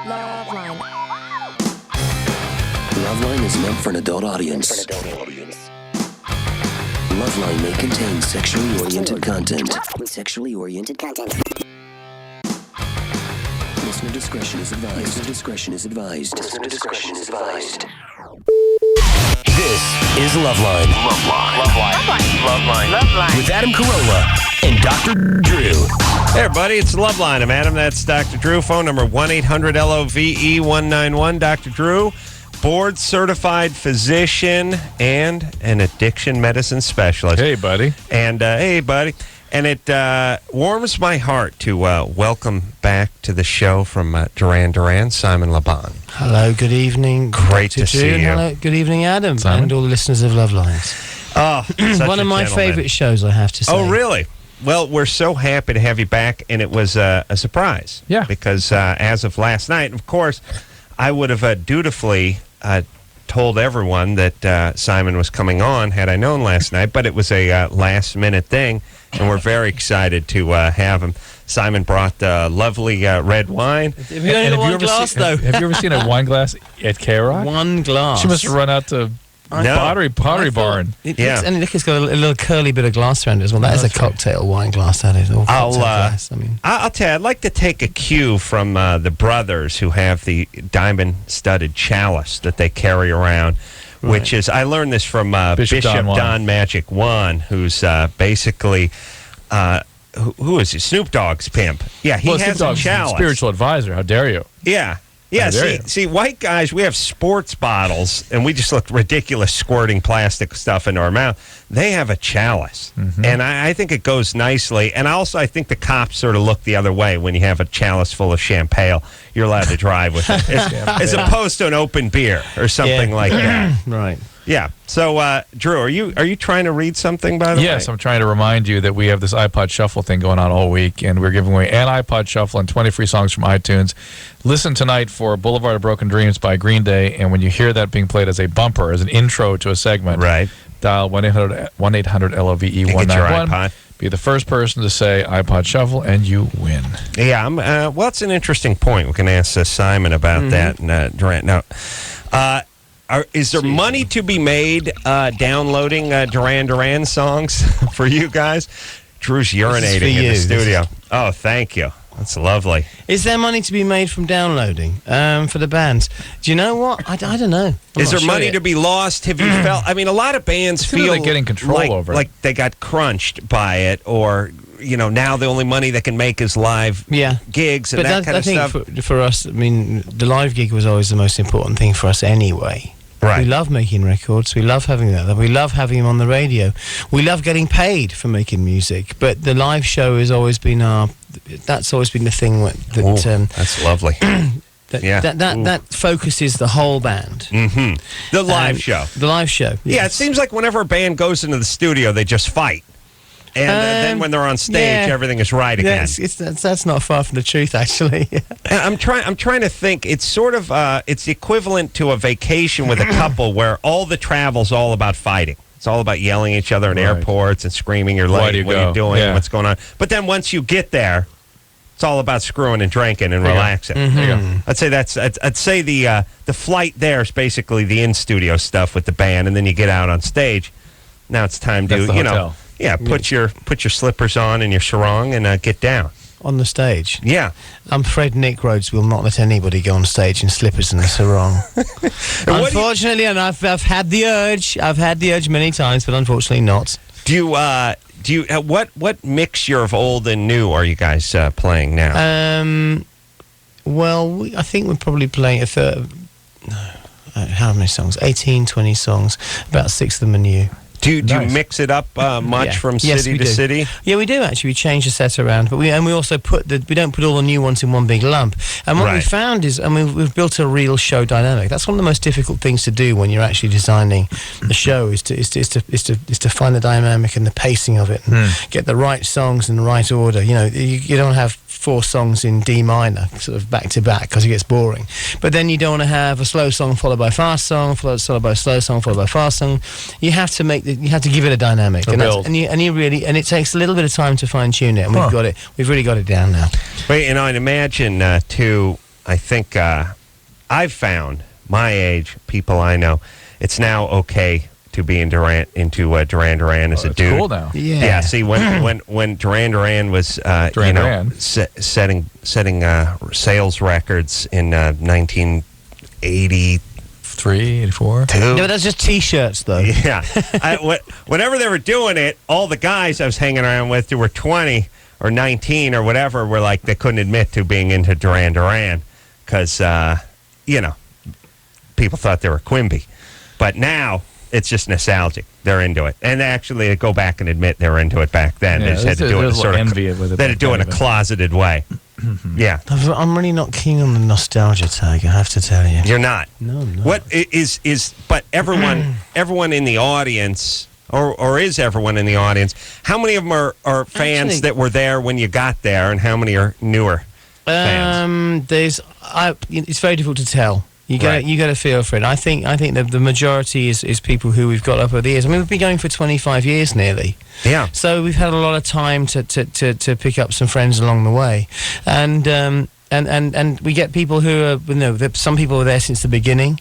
LoveLine. LoveLine is meant for an adult audience. LoveLine may contain sexually oriented content. Listener discretion is advised. This is LoveLine. LoveLine. With Adam Carolla and Dr. Drew. Hey, everybody, it's LoveLine. I'm Adam. That's Dr. Drew. Phone number 1-800-LOVE-191. Dr. Drew, board-certified physician and an addiction medicine specialist. Hey, buddy. And, And it warms my heart to welcome back to the show from Duran Duran, Simon LeBon. Hello, good evening. Great to see you. Hello, good evening, Adam, Simon. and all the listeners of LoveLines. Oh, One of my favorite shows, I have to say. Oh, really? Well, we're so happy to have you back, and it was a surprise. Yeah. Because as of last night, of course, I would have dutifully told everyone that Simon was coming on had I known last night, but it was a last-minute thing, and we're very excited to have him. Simon brought lovely red wine. Have you only got one glass, though? Have you ever seen a wine glass at K-Rock? One glass. She must have run out to pottery barn. And look, it's got a little curly bit of glass around it as well. That is a cocktail wine glass, that is. I'll tell you, I'd like to take a cue from the brothers who have the diamond-studded chalice that they carry around, which is, I learned this from Bishop Don Magic One, who's basically, who is he? Snoop Dogg's pimp. Yeah, he has a chalice. Spiritual advisor. How dare you? Yeah. Yeah, see, white guys, we have sports bottles, and we just look ridiculous squirting plastic stuff into our mouth. They have a chalice, and I think it goes nicely. And also, I think the cops sort of look the other way when you have a chalice full of champagne. You're allowed to drive with it, as opposed to an open beer or something like that. Right. Yeah. So, Drew, are you trying to read something, by the way? Yes, I'm trying to remind you that we have this iPod Shuffle thing going on all week, and we're giving away an iPod Shuffle and 20 free songs from iTunes. Listen tonight for Boulevard of Broken Dreams by Green Day, and when you hear that being played as a bumper, as an intro to a segment, dial 1-800-LOVE-191. Be the first person to say iPod Shuffle, and you win. Yeah, well, it's an interesting point. We can ask Simon about that. And Durant. Now, is there money to be made downloading Duran Duran songs for you guys? Drew's urinating in the studio. Oh, thank you. That's lovely. Is there money to be made from downloading for the bands? Do you know what? I don't know. Is there money to be lost? Have you felt? I mean, a lot of bands feel they're getting control over it. Like they got crunched by it, or now the only money they can make is live gigs and that kind of stuff. I think for us, I mean, the live gig was always the most important thing for us anyway. Right. We love making records. We love having that. We love having them on the radio. We love getting paid for making music. But the live show has always been that's always been the thing that's lovely. That focuses the whole band. The live show. The live show. Yes. Yeah, it seems like whenever a band goes into the studio, they just fight. And then when they're on stage, everything is right again. That's not far from the truth, actually. I'm trying to think. It's sort of it's the equivalent to a vacation with a couple where all the travel's all about fighting. It's all about yelling at each other in airports and screaming you're late, what are you doing, what's going on. But then once you get there, it's all about screwing and drinking and relaxing. There you go. I'd say the flight there is basically the in-studio stuff with the band, and then you get out on stage. Now it's time to hotel. Put your slippers on and your sarong and get down on the stage. Yeah, I'm afraid Nick Rhodes will not let anybody go on stage in slippers and a sarong. Unfortunately, and I've had the urge. I've had the urge many times, but unfortunately not. Do you what mixture of old and new are you guys playing now? Well, I think we're probably playing a third. How many songs? 18, 20 songs. About 6 of them are new. Do you mix it up much from city to city? Yeah, we do actually. We change the set around, but we also we don't put all the new ones in one big lump. And what we found is, we've built a real show dynamic. That's one of the most difficult things to do when you're actually designing the show is to find the dynamic and the pacing of it, and get the right songs in the right order. You don't have 4 songs in D minor, sort of back to back, because it gets boring. But then you don't want to have a slow song followed by a fast song, followed by a slow song followed by a fast song. You have to give it a dynamic, and it takes a little bit of time to fine tune it. And we've really got it down now. Wait, and I'd imagine too. I think I've found my age, people I know, it's now okay to be into Duran Duran as a dude. Cool now. Yeah. See, when Duran Duran was setting sales records in 1980. 84. No, but that's just T-shirts, though. Yeah. Whenever they were doing it, all the guys I was hanging around with who were 20 or 19 or whatever were like, they couldn't admit to being into Duran Duran because, people thought they were Quimby. But now it's just nostalgic. They're into it. And actually, they go back and admit they were into it back then. Yeah, they just had to do it sort of envy with it. they had to do it in a closeted way. Yeah. I'm really not keen on the nostalgia tag, I have to tell you. You're not. No, I'm not. What is but everyone in the audience, or is everyone in the audience, how many of them are fans Actually, that were there when you got there, and how many are newer fans? It's very difficult to tell. You got Right. to feel for it. I think that the majority is people who we've got up over the years. I mean, we've been going for 25 years nearly. Yeah. So we've had a lot of time to pick up some friends along the way, and we get people who are, some people are there since the beginning.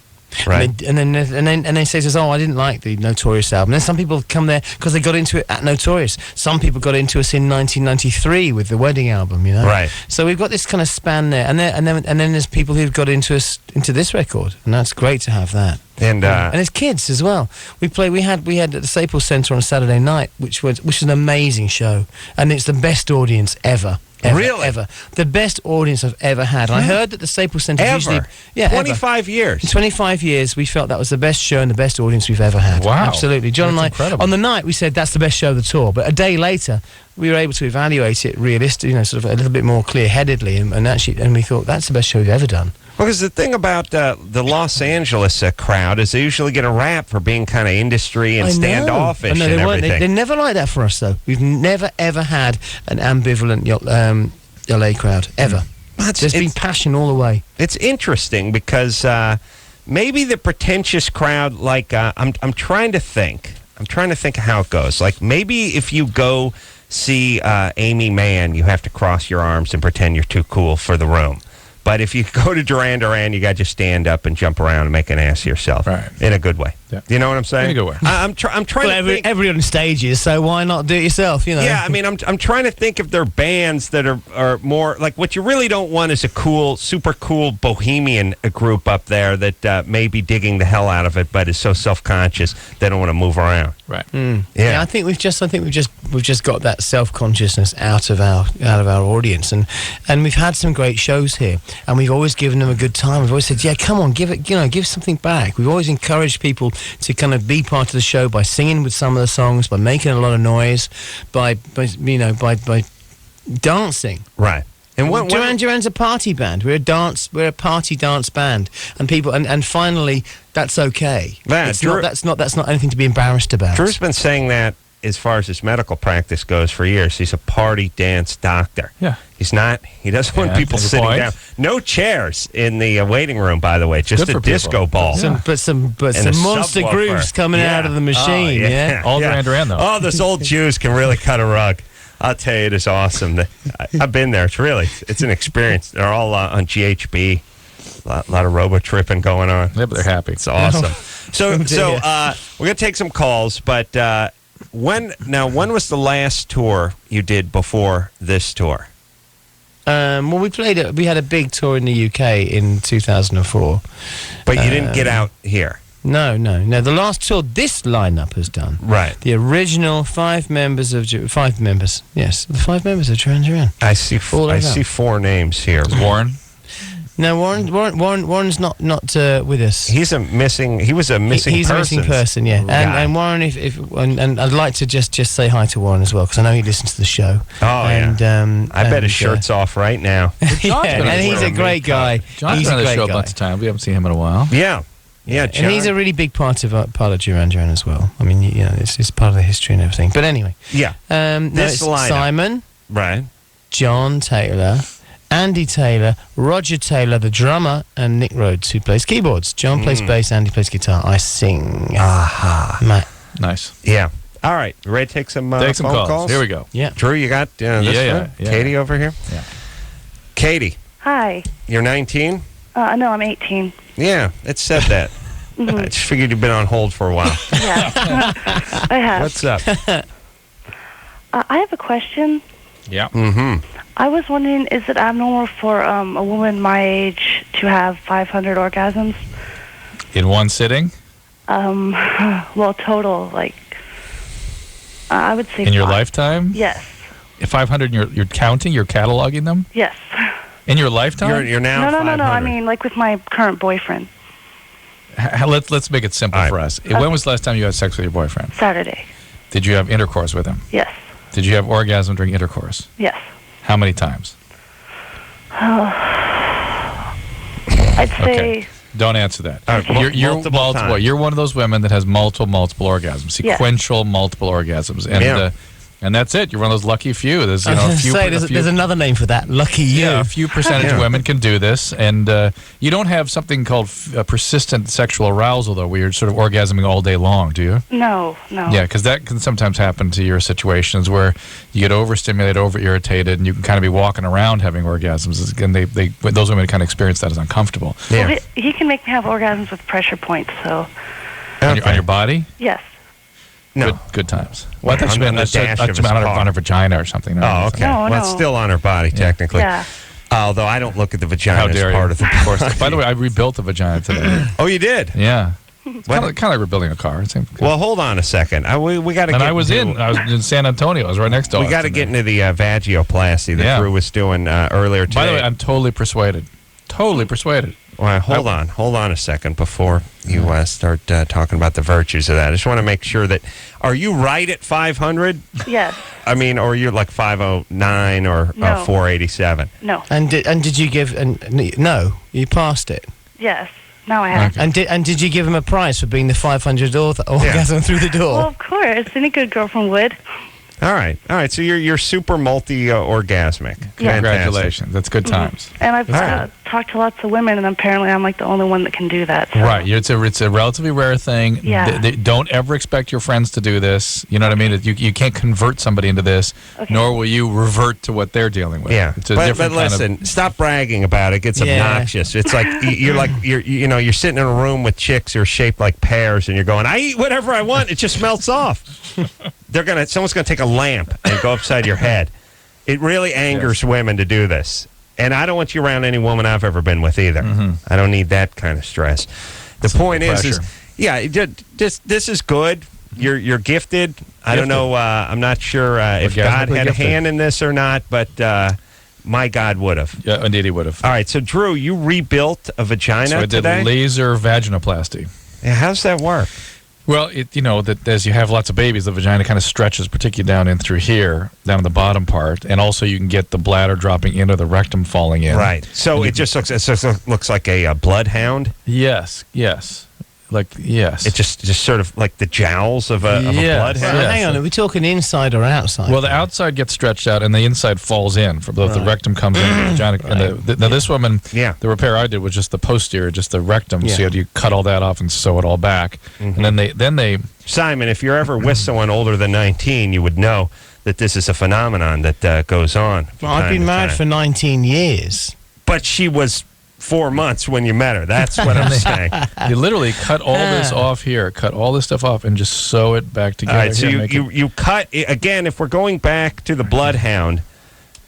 Right. And they say to us, "Oh, I didn't like the Notorious album." Then some people come there because they got into it at Notorious. Some people got into us in 1993 with the Wedding album, Right. So we've got this kind of span there, and then there's people who've got into us into this record, and that's great to have that. And it's kids as well. We had at the Staples Center on a Saturday night, which was an amazing show, and it's the best audience ever. Really? Ever. The best audience I've ever had. I heard that the Staples Center usually... Yeah, 25 years. In 25 years, we felt that was the best show and the best audience we've ever had. Wow. Absolutely. John and I, incredible. on the night, we said that's the best show of the tour. But a day later, we were able to evaluate it realistically, sort of a little bit more clear-headedly, and we thought that's the best show we've ever done. Because the thing about the Los Angeles crowd is they usually get a rap for being kind of industry and standoffish and everything. They never like that for us, though. We've never, ever had an ambivalent LA crowd, ever. There's been passion all the way. It's interesting because maybe the pretentious crowd, like I'm trying to think how it goes. Like maybe if you go see Amy Mann, you have to cross your arms and pretend you're too cool for the room. But if you go to Duran Duran, you got to just stand up and jump around and make an ass of yourself, right, in a good way. Yeah. You know what I'm saying? In a good way. I'm trying to think. Everyone on stages, so why not do it yourself? Yeah, I mean, I'm trying to think if there are bands that are more like what you really don't want is a cool, super cool bohemian group up there that may be digging the hell out of it, but is so self-conscious they don't want to move around. Right. Yeah. I think we've just got that self-consciousness out of our audience, and we've had some great shows here, and we've always given them a good time. We've always said, yeah, come on, give something back. We've always encouraged people to kind of be part of the show by singing with some of the songs, by making a lot of noise, by dancing. Right. And Duran Duran's a party band. We're a party dance band, and people and finally that's okay. That's not anything to be embarrassed about. Drew's been saying that as far as his medical practice goes for years. He's a party dance doctor. Yeah. He doesn't want people sitting down. No chairs in the waiting room, by the way. Just a disco ball. Some monster grooves coming out of the machine. Yeah. All Duran Duran, though. Oh, those old Jews can really cut a rug. I'll tell you, it is awesome. I've been there. It's an experience. They're all on GHB. A lot of robo-tripping going on. Yeah, but they're happy. It's awesome. So we're going to take some calls, but when was the last tour you did before this tour? Well, we had a big tour in the UK in 2004. But you didn't get out here. No. The last tour this lineup has done. Right. The original five members. Yes, the 5 members of Duran Duran. I see 4 names here. Warren. No, Warren's not with us. He was a missing He's a missing person, yeah. And Warren, and I'd like to just say hi to Warren as well, because I know he listens to the show. Oh, yeah. I bet his shirt's off right now. Yeah, and he's a great guy. John's been on the show a bunch of times. We haven't seen him in a while. Yeah. Yeah, and he's a really big part of Duran Duran as well. I mean, it's part of the history and everything. But anyway. Yeah. It's Simon. Right. John Taylor. Andy Taylor, Roger Taylor, the drummer, and Nick Rhodes, who plays keyboards. John plays bass, Andy plays guitar. I sing. Aha. Matt. Nice. Yeah. All right. You ready to take some phone calls? Here we go. Yeah. Drew, you got this one? Yeah. Katie over here? Yeah. Katie, Hi. You're 19? No, I'm 18. Yeah, it said that. I just figured you've been on hold for a while. Yeah, I have. What's up? I have a question. Yeah. Mm-hmm. I was wondering, is it abnormal for a woman my age to have 500 orgasms? In one sitting? Well, total, like, I would say In your 5. lifetime? Yes. 500, you're counting? You're cataloging them? Yes. In your lifetime? You're now No. 500. I mean, like with my current boyfriend. Let's make it simple for us. When was the last time you had sex with your boyfriend? Saturday. Did you have intercourse with him? Yes. Did you have orgasm during intercourse? Yes. How many times? I'd say... Okay. Don't answer that. You're multiple times. You're one of those women that has multiple orgasms, sequential multiple orgasms, and that's it. You're one of those lucky few. There's there's another name for that. Lucky you. Yeah, a few percentage of women can do this, and you don't have something called persistent sexual arousal, though, where you're sort of orgasming all day long, do you? No. Yeah, because that can sometimes happen to your situations where you get overstimulated, overirritated, and you can kind of be walking around having orgasms, and those women kind of experience that as uncomfortable. Yeah. Well, he can make me have orgasms with pressure points, so... On your body? Yes. No. Good times. Well, I thought you On meant the dash of his car. on her vagina or something. Oh, okay. No, Well, it's still on her body, technically. Yeah. Although I don't look at the vagina How as dare part you? of the course. By the way, I rebuilt the vagina today. Oh, you did? Yeah. It's kind of like rebuilding a car. Well, hold on a second. We got to get I was in San Antonio. I was right next door. We got to get into the vagioplasty that Drew was doing earlier today. By the way, I'm totally persuaded. Totally persuaded. Well, hold on a second before you start talking about the virtues of that. I just want to make sure that, are you right at 500? Yes. I mean, or you're like 509 or 487? No. And did you give? No, you passed it. Yes. Now I have. Okay. And did you give him a prize for being the 500 orgasm through the door? Well, of course. Any good girlfriend would. All right. So you're super multi-orgasmic. Yeah. Congratulations. That's good times. And I've talked to lots of women, and apparently I'm like the only one that can do that. So. Right. It's a relatively rare thing. Yeah. Don't ever expect your friends to do this. You know what I mean? You can't convert somebody into this, nor will you revert to what they're dealing with. Yeah. It's a but different listen, stop bragging about it. It gets obnoxious. It's like you're sitting in a room with chicks who are shaped like pears, and you're going, I eat whatever I want. It just melts off. Someone's gonna take a lamp and go upside your head. It really angers women to do this, and I don't want you around any woman I've ever been with either. I don't need that kind of stress. The point is, this is good. You're gifted. I don't know. I'm not sure if God had a hand in this or not, but my God would have. Yeah, indeed he would have. All right, so Drew, you rebuilt a vagina So I did today? laser vaginoplasty. Yeah, how's that work? Well, that as you have lots of babies, the vagina kind of stretches, particularly down in through here, down in the bottom part, and also you can get the bladder dropping in or the rectum falling in. Right. So it just looks like a bloodhound. Yes. It just sort of like the jowls of a bloodhound. Well, hang on, are we talking inside or outside? Well, the outside gets stretched out, and the inside falls in. For both the rectum comes in, and the vagina. And now this woman, the repair I did was just the posterior, just the rectum. So you cut all that off and sew it all back, and then they. Simon, if you're ever with someone older than 19, you would know that this is a phenomenon that goes on. Well, I've been married for 19 years, but she was 4 months when you met her. That's what I'm saying. You literally cut all this off here, cut all this stuff off, and just sew it back together. All right, so you cut, again, if we're going back to the bloodhound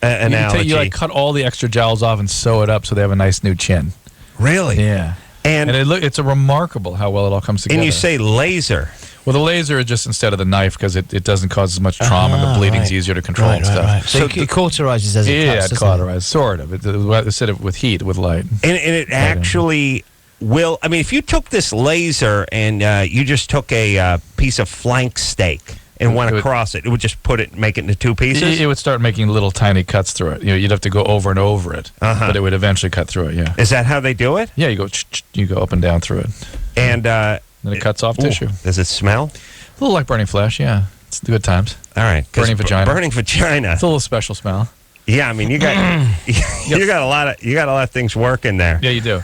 analogy. You cut all the extra jowls off and sew it up so they have a nice new chin. Really? Yeah. And it's a remarkable how well it all comes together. And you say laser. Well, the laser is just instead of the knife because it doesn't cause as much trauma. The bleeding's easier to control and stuff. Right. So it cauterizes as it cuts. Yeah, it cauterizes, sort of. Instead of with heat, with light. And it actually will. I mean, if you took this laser and you just took a piece of flank steak and went across it would just make it into two pieces? It would start making little tiny cuts through it. You'd have to go over and over it, but it would eventually cut through it, yeah. Is that how they do it? Yeah, you go up and down through it. And then it cuts off tissue. Does it smell? A little like burning flesh, yeah. It's good times. All right. Burning vagina. Burning vagina. It's a little special smell. Yeah, I mean, you got a lot of things working there. Yeah, you do.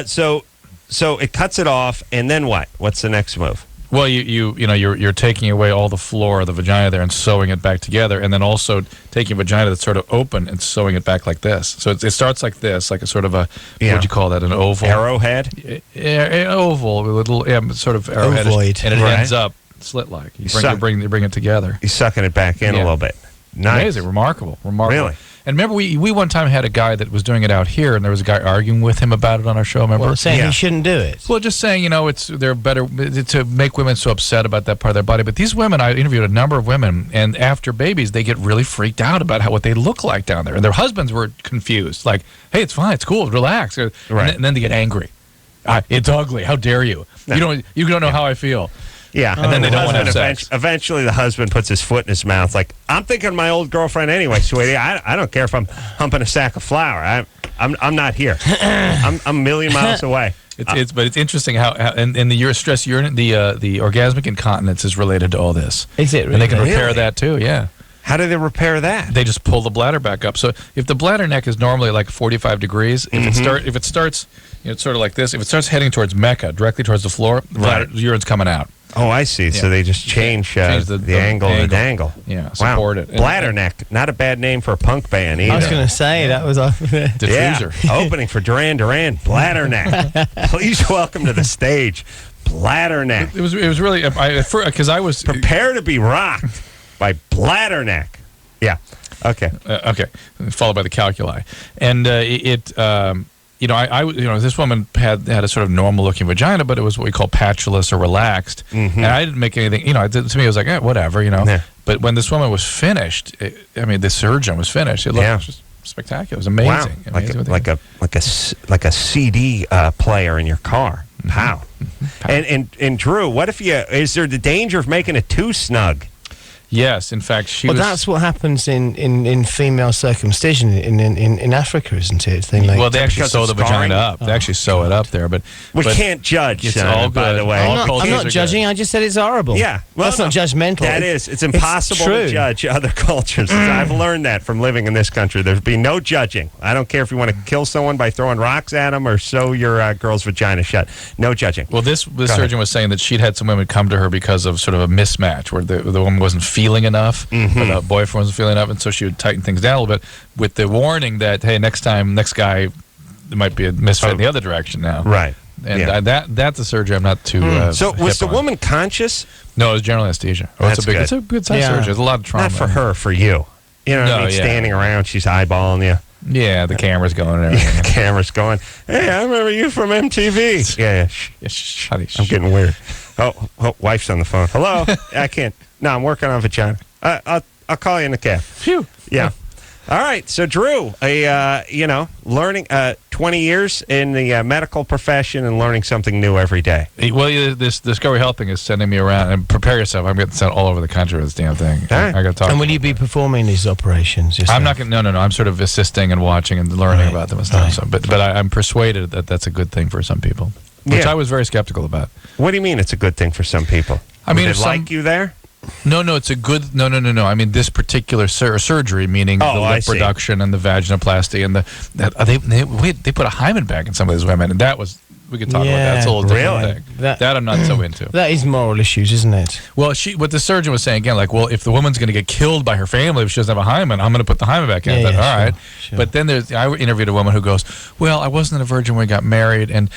So it cuts it off, and then what? What's the next move? Well, you're taking away all the floor of the vagina there and sewing it back together, and then also taking a vagina that's sort of open and sewing it back like this. So it starts like this, like a sort of a what'd you call that? An oval arrowhead. Oval, a little sort of arrowhead, Ovoid. and it ends up slit-like. You bring it together. You're sucking it back in a little bit. Nice. Amazing, remarkable. Really. And remember, we one time had a guy that was doing it out here, and there was a guy arguing with him about it on our show. Remember, saying he shouldn't do it. Well, just saying, they're better to make women so upset about that part of their body. But these women, I interviewed a number of women, and after babies, they get really freaked out about what they look like down there, and their husbands were confused, like, "Hey, it's fine, it's cool, relax." Right. And then they get angry. It's ugly. How dare you? You don't know how I feel. Yeah, and then they don't want to have sex. Eventually, the husband puts his foot in his mouth, like, "I'm thinking of my old girlfriend anyway, sweetie. I don't care if I'm humping a sack of flour. I'm not here. I'm a million miles away." But it's interesting how and the stress urine, the orgasmic incontinence is related to all this. Is it really? And they can repair that too. Yeah. How do they repair that? They just pull the bladder back up. So if the bladder neck is normally like 45 degrees, if it starts, it's sort of like this. If it starts heading towards Mecca, directly towards the floor, the urine's coming out. Oh, I see. Yeah. So they just change the angle of the dangle. Yeah, support it. Bladder neck, not a bad name for a punk band either. I was going to say, that was off. Diffuser. Yeah. Opening for Duran Duran, Bladder Neck. Please welcome to the stage, Bladder Neck. It was really, because I was... Prepare to be rocked by Bladder Neck. Yeah. Okay. Okay. Followed by the calculi. And this woman had a sort of normal-looking vagina, but it was what we call patulous or relaxed. And I didn't make anything, to me, it was like, whatever, Yeah. But when this woman was finished, the surgeon was finished, it looked just spectacular. It was amazing. Wow. Like a CD player in your car. Wow. And Drew, what if is there the danger of making it too snug? Yes, in fact, that's what happens in female circumcision in Africa, isn't it? They actually sew the vagina up. They actually sew it up there, but we can't judge. It's all good. By the way, I'm not judging. I just said it's horrible. Yeah, that's not judgmental. That is. It's impossible to judge other cultures. I've learned that from living in this country. There'd be no judging. I don't care if you want to kill someone by throwing rocks at them or sew your girl's vagina shut. No judging. Well, this surgeon was saying that she'd had some women come to her because of sort of a mismatch where the woman wasn't feeling enough, or the boyfriend wasn't feeling enough, and so she would tighten things down a little bit with the warning that, hey, next guy, there might be a misfit in the other direction now. Right. And that's a surgery I'm not too So was the woman conscious? No, it was general anesthesia. That's good. It's a good size surgery. There's a lot of trauma. Not for her, for you. You know what I mean? Standing around, she's eyeballing you. Yeah, the camera's going there. The camera's going, hey, I remember you from MTV. I'm getting weird. Oh, wife's on the phone. Hello? I can't. No, I'm working on vagina. I'll call you in the cab. Phew. Yeah. All right. So, Drew, learning 20 years in the medical profession and learning something new every day. Well, this Discovery Health thing is sending me around. And prepare yourself. I'm getting sent all over the country with this damn thing. Right. I got to talk. And will you be performing these operations yourself? I'm not going. No. I'm sort of assisting and watching and learning about them and stuff. So, but I'm persuaded that that's a good thing for some people, which I was very skeptical about. What do you mean it's a good thing for some people? I mean, if they like you there? No, it's a good... No. I mean, this particular surgery, meaning the lip reduction and the vaginoplasty, and they put a hymen back in some of these women, and that was... We could talk about that. That's a little different thing. That I'm not so into. That is moral issues, isn't it? Well, what the surgeon was saying, again, like, well, if the woman's going to get killed by her family if she doesn't have a hymen, I'm going to put the hymen back in. All right. Sure. But then I interviewed a woman who goes, well, I wasn't a virgin when we got married, and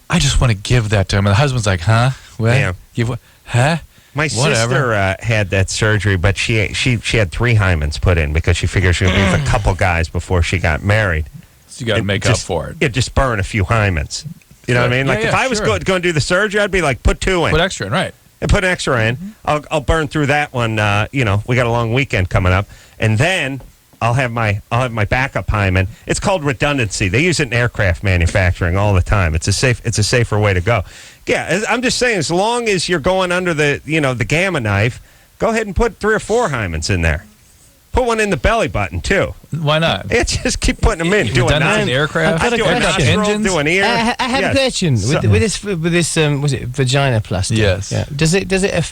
I just want to give that to him. And the husband's like, huh? Well, give what? Huh? My sister had that surgery, but she had 3 hymens put in because she figured she would be with a couple guys before she got married. So you got to make up for it. Yeah, just burn a few hymens. You know what I mean? Like if I was going to do the surgery, I'd be like, put 2 in. Put extra in, right? And put an extra in. I'll burn through that one. We got a long weekend coming up, and then I'll have my backup hymen. It's called redundancy. They use it in aircraft manufacturing all the time. It's a safer way to go. Yeah, I'm just saying, as long as you're going under the gamma knife, go ahead and put 3 or 4 hymens in there. Put one in the belly button too. Why not? Yeah, just keep putting them in. You've Doing done that in nostril. aircraft. I've got a Do a question. nostril, do an ear. I have a question with this was it vaginoplasty? Yes. Yeah. Does it?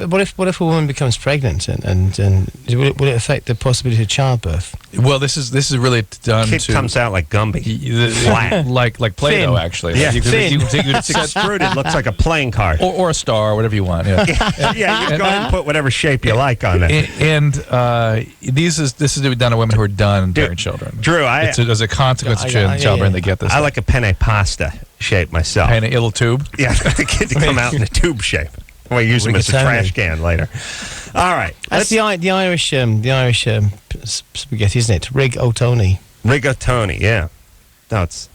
What if a woman becomes pregnant and will it affect the possibility of childbirth? Well, this is really done Kid to comes out like Gumby. flat, like Play-Doh, Thin. actually. Yeah. You Thin. It's extruded. Looks like a playing card. or a star, whatever you want. Yeah. Yeah, you go ahead and put whatever shape you like on it. And this is to be done to women who are done bearing children. Drew, As a consequence of Yeah, childbearing, yeah. they get this. I like a penne pasta shape myself. and a little tube. Yeah, the kid to come out in a tube shape. We use them as a Rigatoni. trash can later. All right. That's the Irish spaghetti, isn't it? Rigatoni. Rigatoni, yeah. No, it's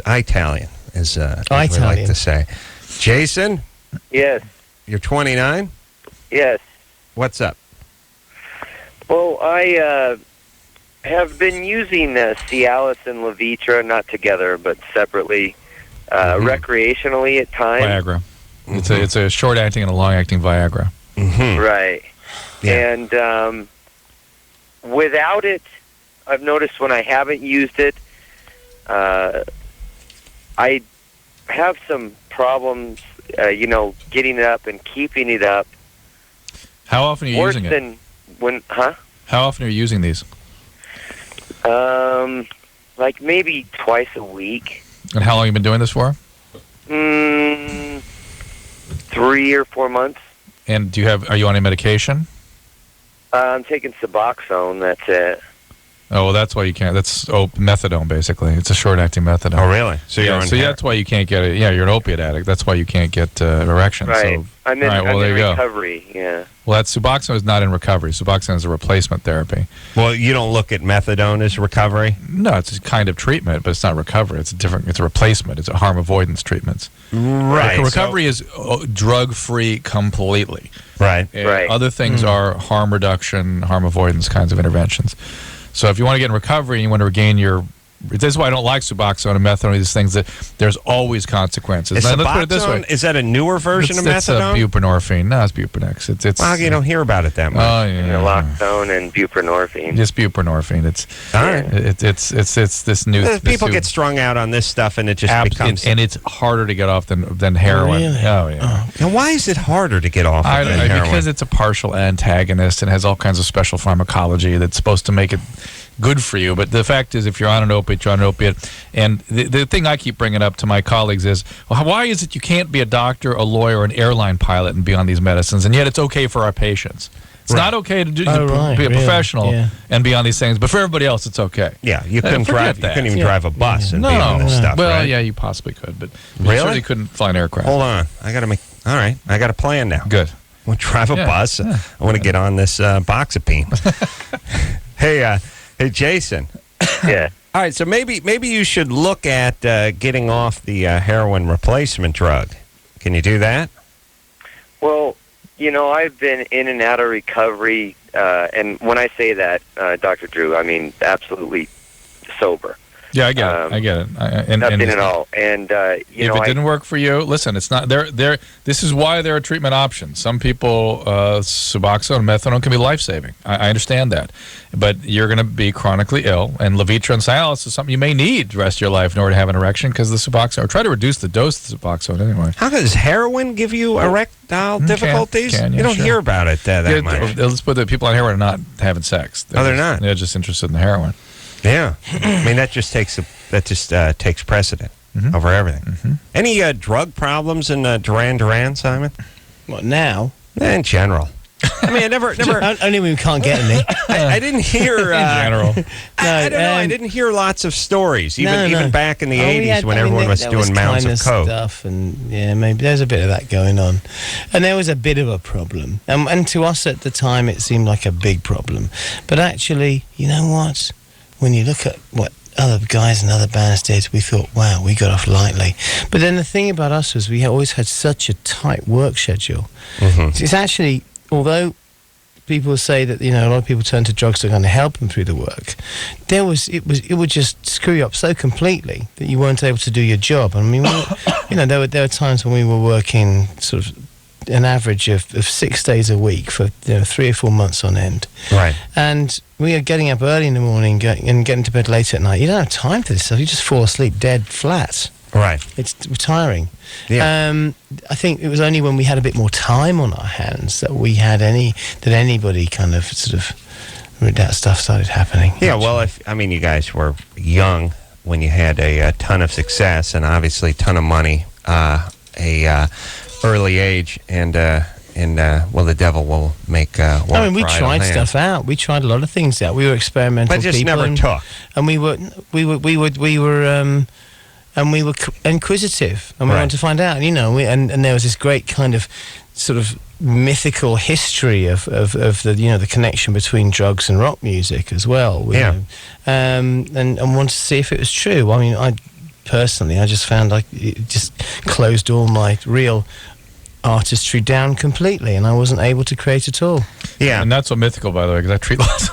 Italian, as we like Italian. to say. Jason, Yes, you're 29. yes. What's up? Well, I have been using Cialis and Levitra, not together, but separately, recreationally at times. Viagra. It's a short-acting and a long-acting Viagra. Mm-hmm. Right. Yeah. And without it, I've noticed when I haven't used it, I have some problems, getting it up and keeping it up. How often are you Worse using it? than when, How often are you using these? like maybe twice a week. And how long have you been doing this for? 3 or 4 months. And are you on any medication? I'm taking Suboxone, that's it. Oh, well, that's why you can't. That's methadone, basically. It's a short-acting methadone. Oh, really? So you're on that's why you can't get it. Yeah, you're an opiate addict. That's why you can't get erection. Right. So, I'm in, all right, well, I'm there in you go. recovery, yeah. Well, Suboxone is not in recovery. Suboxone is a replacement therapy. Well, you don't look at methadone as recovery? No, it's a kind of treatment, but it's not recovery. It's a replacement. It's a harm avoidance treatments. Right. Recovery is drug-free completely. Right. Right. Other things are harm reduction, harm avoidance kinds of interventions. So if you want to get in recovery and you want to regain your... This is why I don't like Suboxone and methadone, these things that there's always consequences. Now, let's put it this way. Is that a newer version of It's methadone? buprenorphine. No, it's Buprenex. It's Well, you don't hear about it that much. Oh, yeah. Naloxone and buprenorphine. Just buprenorphine. It's All right. it's this new... People get strung out on this stuff, and it just becomes... and it's harder to get off than heroin. Really? Oh, yeah. Now, why is it harder to get off of than heroin? Because it's a partial antagonist and has all kinds of special pharmacology that's supposed to make it good for you. But the fact is, if you're on an opiate, you're on an opiate. And the thing I keep bringing up to my colleagues is, well, why is it you can't be a doctor, a lawyer, an airline pilot and be on these medicines, and yet it's okay for our patients? It's not okay to be a professional and be on these things, but for everybody else, it's okay. Yeah, you couldn't drive. You couldn't even drive a bus and No, be on this stuff. well, right? yeah, you possibly could, but you Really? certainly couldn't fly an aircraft. Hold on, I got to make. All right, I got a plan now. Good. I want to drive a Yeah, bus. yeah. I want to get on this box of beans. Hey, Jason. Yeah. All right, so maybe you should look at getting off the heroin replacement drug. Can you do that? Well, I've been in and out of recovery, and when I say that, Dr. Drew, I mean absolutely sober. Yeah, I get it. I get it. Nothing at all. And, if it didn't work for you, listen, it's not there. This is why there are treatment options. Some people, Suboxone and methadone can be life-saving. I understand that. But you're going to be chronically ill, and Levitra and Cialis is something you may need the rest of your life in order to have an erection because the Suboxone, or try to reduce the dose of the Suboxone anyway. How does heroin give you erectile difficulties? Yeah, you don't sure. hear about it that much. Let's put the people on heroin are not having sex. They're not. They're just interested in the heroin. Yeah, I mean that just takes precedent over everything. Any drug problems in Duran Duran, Simon? What now? In general. I mean, I never. Only when we can't get any. I didn't hear. In general. I don't know. I didn't hear lots of stories, even back in the '80s when everyone was doing mounds of coke. Stuff, and yeah, maybe there's a bit of that going on, and there was a bit of a problem, and to us at the time it seemed like a big problem, but actually, you know what? When you look at what other guys and other bands did, we thought, wow, we got off lightly. But then the thing about us was we always had such a tight work schedule. It's actually, although people say that a lot of people turn to drugs that are going to help them through the work, it would just screw you up so completely that you weren't able to do your job. I mean, there were times when we were working sort of an average of 6 days a week for 3 or 4 months on end. Right. And we are getting up early in the morning and getting to bed late at night. You don't have time for this stuff. You just fall asleep dead flat. Right. It's tiring. Yeah. I think it was only when we had a bit more time on our hands that anybody kind of sort of that stuff started happening. Yeah, well, you guys were young when you had a ton of success and obviously a ton of money, early age, and the devil will make. We tried stuff out. We tried a lot of things out. We were experimental, but just people, never took. And we were inquisitive, and we wanted to find out. And there was this great kind of sort of mythical history of the connection between drugs and rock music as well. And wanted to see if it was true. I mean, I just found like it just closed all my real artistry down completely, and I wasn't able to create at all. Yeah, and that's so mythical, by the way, because I treat lots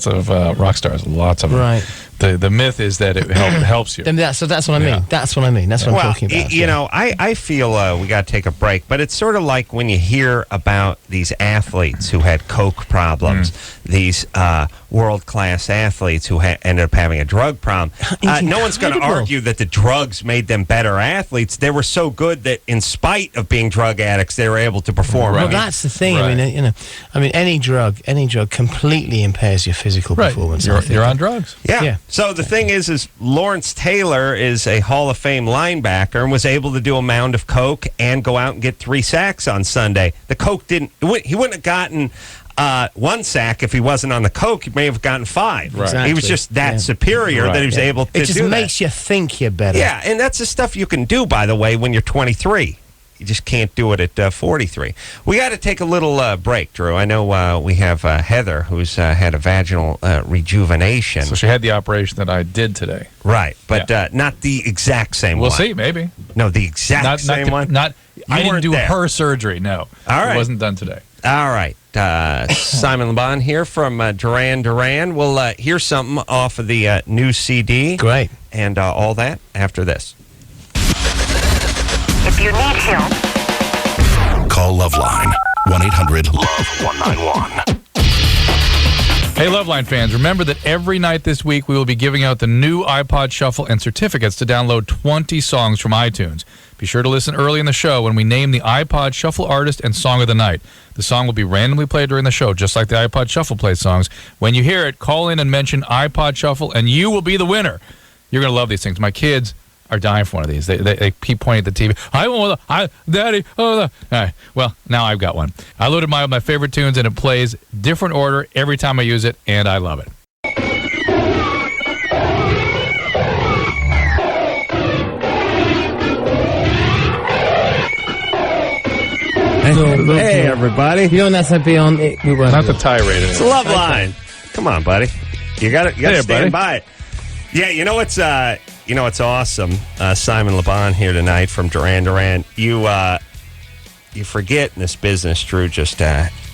of rock stars, lots of them. Right. The myth is that it helps you. That's what I mean. That's what I mean. That's what I'm talking about. I feel we got to take a break, but it's sort of like when you hear about these athletes who had coke problems, these world-class athletes who ended up having a drug problem. No one's going to argue that the drugs made them better athletes. They were so good that in spite of being drug addicts, they were able to perform. Well, that's the thing. Right. I mean, any drug completely impairs your physical performance. You're on drugs. Yeah. So the thing is Lawrence Taylor is a Hall of Fame linebacker and was able to do a mound of coke and go out and get 3 sacks on Sunday. The coke he wouldn't have gotten 1 sack if he wasn't on the coke. He may have gotten 5. Right. Exactly. He was just that superior that he was able to do that. It just makes you think you're better. Yeah, and that's the stuff you can do, by the way, when you're 23. You just can't do it at 43. We got to take a little break, Drew. I know we have Heather, who's had a vaginal rejuvenation. So she had the operation that I did today. Right, but not the exact same one. We'll see, maybe. No, the exact same one? I didn't do her surgery, no. All right. It wasn't done today. All right. Simon LeBon here from Duran Duran. We'll hear something off of the new CD. Great. And all that after this. If you need help, call LoveLine 1-800-LOVE-191. Hey, LoveLine fans, remember that every night this week we will be giving out the new iPod Shuffle and certificates to download 20 songs from iTunes. Be sure to listen early in the show when we name the iPod Shuffle artist and song of the night. The song will be randomly played during the show, just like the iPod Shuffle plays songs. When you hear it, call in and mention iPod Shuffle, and you will be the winner. You're going to love these things. My kids are dying for one of these. They keep pointing at the TV. Daddy. All right. Well, now I've got one. I loaded my favorite tunes, and it plays different order every time I use it, and I love it. Hey, everybody. You don't have to be on it. Not the tirade. It's LoveLine. Come on, buddy. You got to stand by it. Yeah, you know what's awesome? Simon LeBon here tonight from Duran Duran. You forget in this business, Drew, just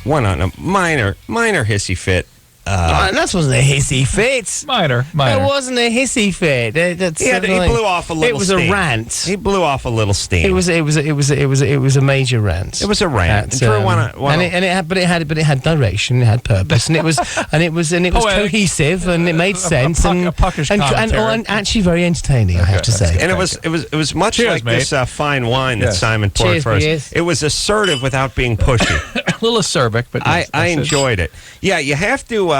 went on a minor hissy fit. That wasn't a hissy fit. Minor. It wasn't a hissy fit. He blew off a little. It was steam. a rant. He blew off a little steam. It was a major rant. It was a rant. It had direction. It had purpose, and it was cohesive, and it made sense, and actually very entertaining. I have to say. And it was much like this fine wine that Simon poured for us. Yes. It was assertive without being pushy. A little acerbic, but yes, I enjoyed it. Yeah, you have to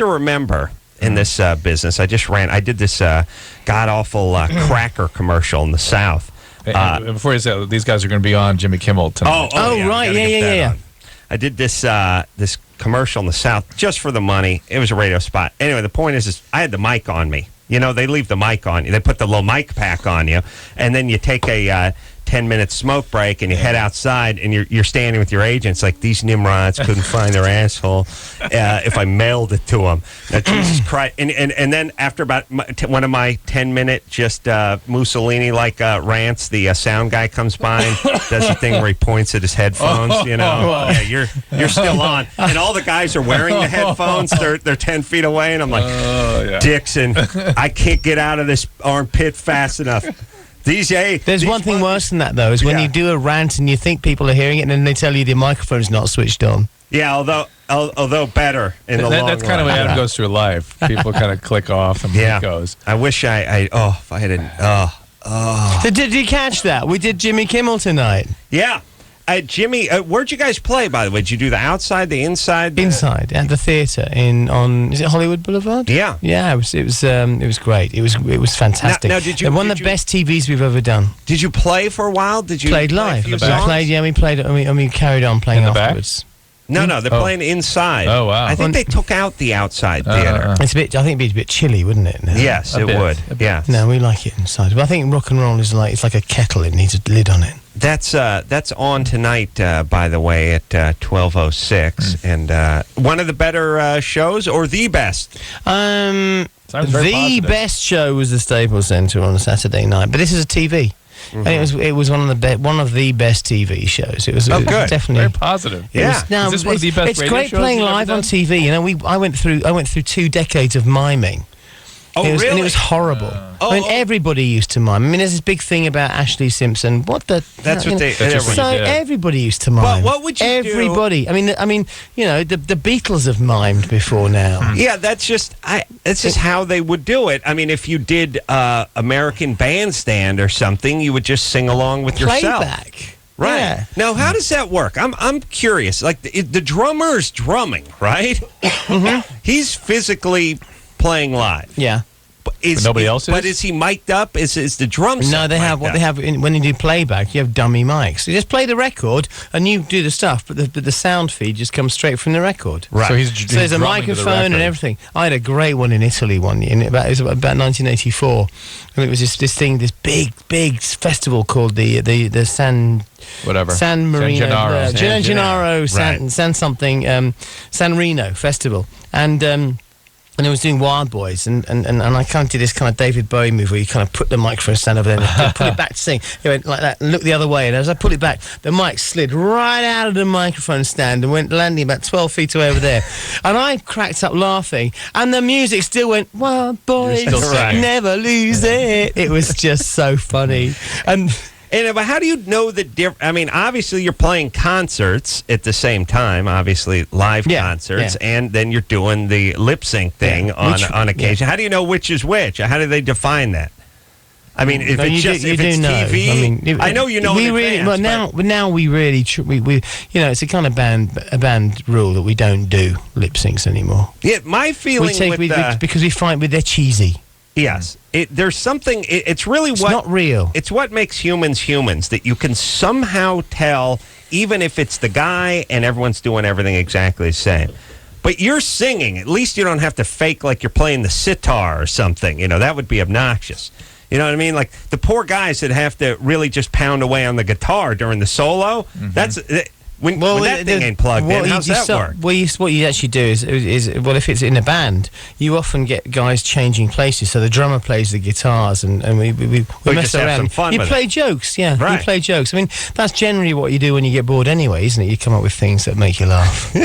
remember in this business. I did this god awful cracker commercial in the South. Before you say these guys are going to be on Jimmy Kimmel tonight. Right, yeah. I did this this commercial in the South just for the money. It was a radio spot. Anyway, the point is I had the mic on me. You know, they leave the mic on you. They put the little mic pack on you, and then you take a 10-minute smoke break, and you head outside, and you're standing with your agents like, these Nimrods couldn't find their asshole if I mailed it to them. Now, Jesus Christ. And then after about one of my 10-minute just Mussolini-like rants, the sound guy comes by and does the thing where he points at his headphones, you know. Yeah, you're still on. And all the guys are wearing the headphones. They're 10 feet away, and I'm like, Dixon, I can't get out of this armpit fast enough. There's one thing worse than that, though, is when you do a rant and you think people are hearing it, and then they tell you the microphone's not switched on. Yeah, although better in the long run. That's kind of what Adam goes through life. People kind of click off and he goes. I wish if I hadn't. So did you catch that? We did Jimmy Kimmel tonight. Yeah. Jimmy, where'd you guys play, by the way? Did you do the outside, the inside? Inside, at the theatre on is it Hollywood Boulevard? Yeah. Yeah, it was great. It was fantastic. Now did you... One of the best TVs we've ever done. Did you play for a while? Did you played live? We played, and we carried on playing afterwards. No, they're playing inside. Oh, wow. I think they took out the outside theater. I think it'd be a bit chilly, wouldn't it? Now? Yes, it would. Yeah. No, we like it inside. But I think rock and roll is it's like a kettle. It needs a lid on it. That's on tonight, by the way, at 12:06, and one of the better shows, or the best. The best show was the Staples Center on a Saturday night, but this is a TV. Mm-hmm. And it was one of the best TV shows. It was good. Definitely very positive. Yeah. Is this one of the best it's radio great shows playing you've ever live done? on TV. You know, I went through 2 decades of miming. Really? And it was horrible. Everybody used to mime. I mean, there's this big thing about Ashley Simpson. Everybody used to mime. But what would you do? Everybody. I mean, you know, the Beatles have mimed before now. Yeah, that's just how they would do it. I mean, if you did American Bandstand or something, you would just sing along with yourself. Playback. Right. Yeah. Now, how does that work? I'm curious. Like the drummer is drumming, right? Mm-hmm. He's physically playing live. Yeah. But nobody else is? But is he mic'd up? Is the drum set No, they have what they have when you do playback. You have dummy mics. You just play the record and you do the stuff, but the sound feed just comes straight from the record. Right. So there's a microphone and everything. I had a great one in Italy it was about 1984, and it was this big festival called the San Marino San Gennaro San Reno festival, and I was doing Wild Boys, and I kind of did this kind of David Bowie move where you kind of put the microphone stand over there and put it back to sing. It went like that and looked the other way, and as I put it back, the mic slid right out of the microphone stand and went landing about 12 feet away over there. And I cracked up laughing, and the music still went, Wild Boys, never lose it. It was just so funny. But how do you know the difference? I mean, obviously you're playing concerts at the same time, obviously live concerts, and then you're doing the lip sync thing on occasion. How do you know which is which? How do they define that? I mean, if it's TV, I know you know. Now we really, it's a kind of band rule that we don't do lip syncs anymore. Yeah, my feeling because we find they're cheesy. Yes. There's something, it's really it's not real. It's what makes humans, that you can somehow tell, even if it's the guy and everyone's doing everything exactly the same. But you're singing. At least you don't have to fake like you're playing the sitar or something. You know, that would be obnoxious. You know what I mean? Like the poor guys that have to really just pound away on the guitar during the solo, that's... When that thing ain't plugged in, how's that work? What you actually do is if it's in a band, you often get guys changing places. So the drummer plays the guitars, and we mess around. Have some fun you play jokes, yeah. Right. You play jokes. I mean, that's generally what you do when you get bored anyway, isn't it? You come up with things that make you laugh.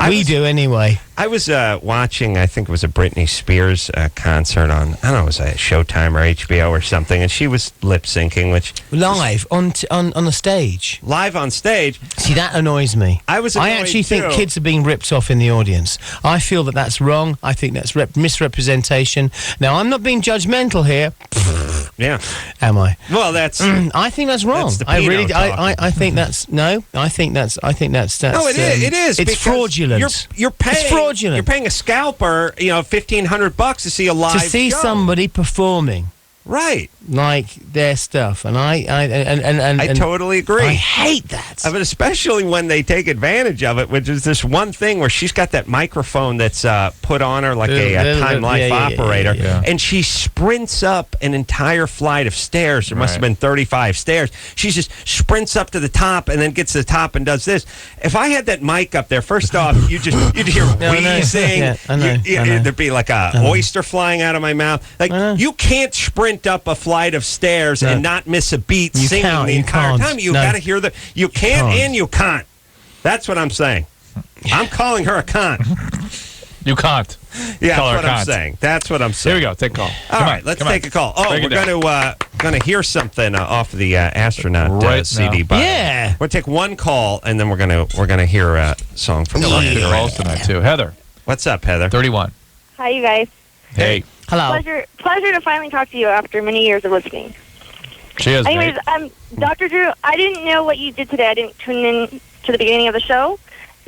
We do anyway. I was watching, I think it was a Britney Spears concert on, I don't know, it was a Showtime or HBO or something, and she was lip syncing, which live on the stage. Live on stage. See, that annoys me. I actually think kids are being ripped off in the audience. I feel that's wrong. I think that's misrepresentation. Now, I'm not being judgmental here. Yeah. Am I? Well, that's. I think that's wrong. I think that's no. I think that's. No, it is. It's fraudulent. You're paying. It's fraudulent. You're paying a scalper, $1,500 to see a live show. Somebody performing. Right. Like their stuff. And I totally agree. I hate that. But especially when they take advantage of it, which is this one thing where she's got that microphone that's put on her like a Time Life operator, and she sprints up an entire flight of stairs. There must have been 35 stairs. She just sprints up to the top and then gets to the top and does this. If I had that mic up there, first off, you'd hear wheezing. There'd be like a oyster flying out of my mouth. Like you can't sprint up a flight of stairs and not miss a beat singing the entire time. You got to hear you can't and you can't. That's what I'm saying. I'm calling her a cunt. You can't. Yeah, that's what I'm saying. That's what I'm saying. Here we go. Take a call. All right, let's take a call. Oh, we're going to going to hear something off of the astronaut Right CD. now. But Yeah. we'll take one call, and then we're gonna hear a song from We'll Duran get Duran. calls tonight, too. Heather, What's up, Heather? 31. Hi, you guys. Hey. Hello. Pleasure to finally talk to you after many years of listening. Cheers, Anyways, mate. Dr. Drew, I didn't know what you did today. I didn't tune in to the beginning of the show,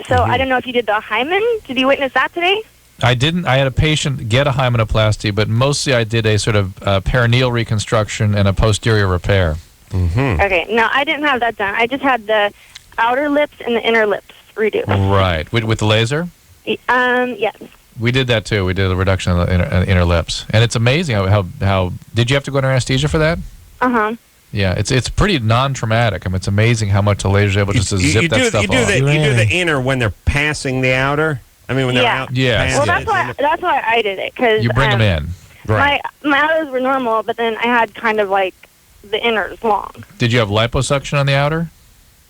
so I don't know if you did the hymen. Did you witness that today? I didn't. I had a patient get a hymenoplasty, but mostly I did a sort of perineal reconstruction and a posterior repair. Okay, no, I didn't have that done. I just had the outer lips and the inner lips redo. Right. With the laser? Yes. We did that, too. We did a reduction of the inner lips. And it's amazing how... Did you have to go under anesthesia for that? Uh-huh. Yeah, it's pretty non-traumatic. I mean, it's amazing how much the laser's able just to zip that stuff off. You do the inner when they're passing the outer? I mean, when they're out? Yeah. past Well, that's why I did it, because... You bring them in. Right. My outers were normal, but then I had kind of like the inners long. Did you have liposuction on the outer?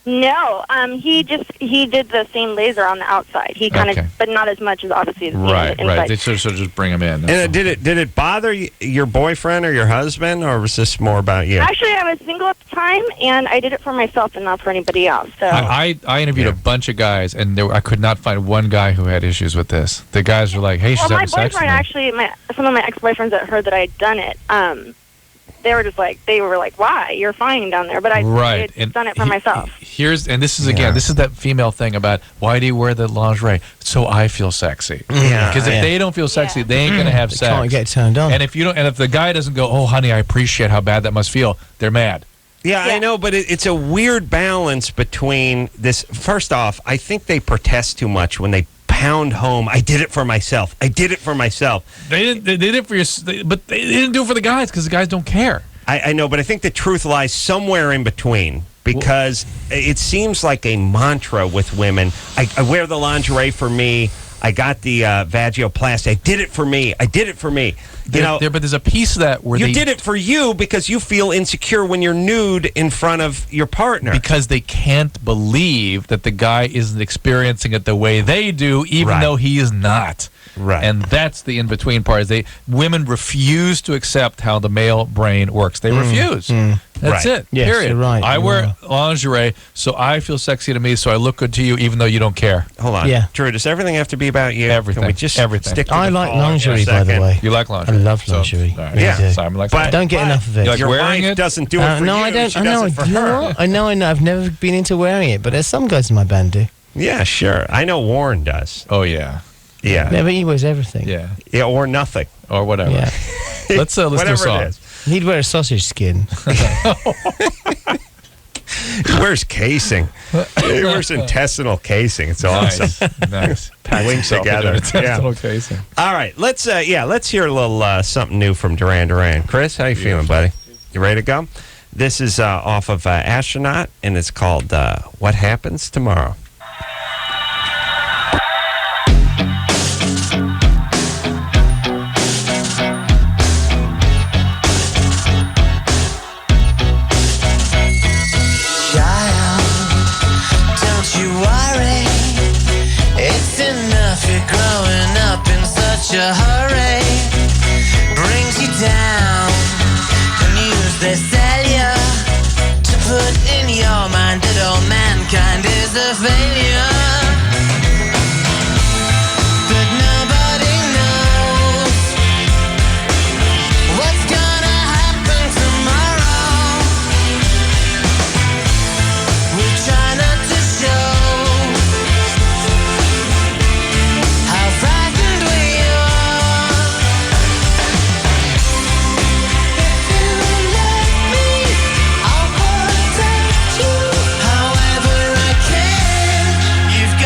No, he did the same laser on the outside. He kind Okay. of, but not as much as obviously the Right. inside. They sort of just bring them in. And did it bother your boyfriend or your husband, or was this more about you? Actually, I was single at the time, and I did it for myself and not for anybody else. So I interviewed a bunch of guys, and I could not find one guy who had issues with this. The guys were like, "Hey, she's well, my having sex." boyfriend actually, some of my ex-boyfriends that heard that I'd done it, they were like, "Why? You're fine down there." But I had done it for myself. This is that female thing about why do you wear the lingerie? So I feel sexy. Yeah. Because if they don't feel sexy, they ain't gonna have They sex. can't get turned on. And if you don't, and if the guy doesn't go, "Oh, honey, I appreciate how bad that must feel," they're mad. Yeah, I know, but it's a weird balance between this. First off, I think they protest too much when they pound home, "I did it for myself. I did it for myself." They did it for but they didn't do it for the guys because the guys don't care. I know, but I think the truth lies somewhere in between, because it seems like a mantra with women. I wear the lingerie for me. I got the vagioplasty. I did it for me. I did it for me. But there's a piece of that where you did it for you because you feel insecure when you're nude in front of your partner. Because they can't believe that the guy isn't experiencing it the way they do, even though he is not. Right. And that's the in-between part. Women refuse to accept how the male brain works. They refuse. That's it. Yes, period. you're right. I You wear lingerie, so I feel sexy to me, so I look good to you, even though you don't care. Hold on. Yeah. Drew, does everything have to be about you? Everything. Can we just Everything. stick to I the like call for a lingerie, by the second? way. You like lingerie? I love lingerie. So, all right. Really Yeah. do. Simon likes But- lingerie. Don't get enough of it. You like Your wearing wife it? doesn't do it for no, you. I don't. She I does know. it for You know her. what? I know. I've never been into wearing it, but there's some guys in my band do. Yeah, sure. I know Warren does. Oh, yeah. Yeah. Yeah, but he wears everything. Yeah. Yeah, or nothing. Or whatever. Yeah. Let's do a Whatever song. it is. He'd wear a sausage skin. He wears casing. He wears intestinal casing. It's awesome. Nice. Linked together. Intestinal casing. All right, let's hear a little something new from Duran Duran. Chris, how you feeling, buddy? You ready to go? This is off of Astronaut, and it's called "What Happens Tomorrow." A hurry brings you down. The news they sell you to put in your mind that all mankind is a failure. But nobody knows what's gonna happen tomorrow. We try not to show how frightened we are. You've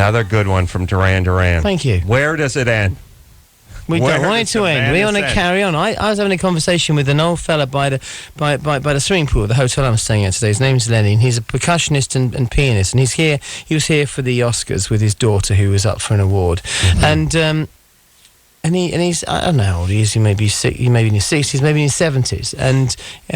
Another good one from Duran Duran. Thank you. Where does it end? We don't want it to end. We want to carry on. I was having a conversation with an old fella by the swimming pool, the hotel I'm staying at today. His name's Lenny, and he's a percussionist and pianist. And he's here. He was here for the Oscars with his daughter, who was up for an award. Mm-hmm. And he's, I don't know how old he is. He may be in his 60s, maybe in his 70s. And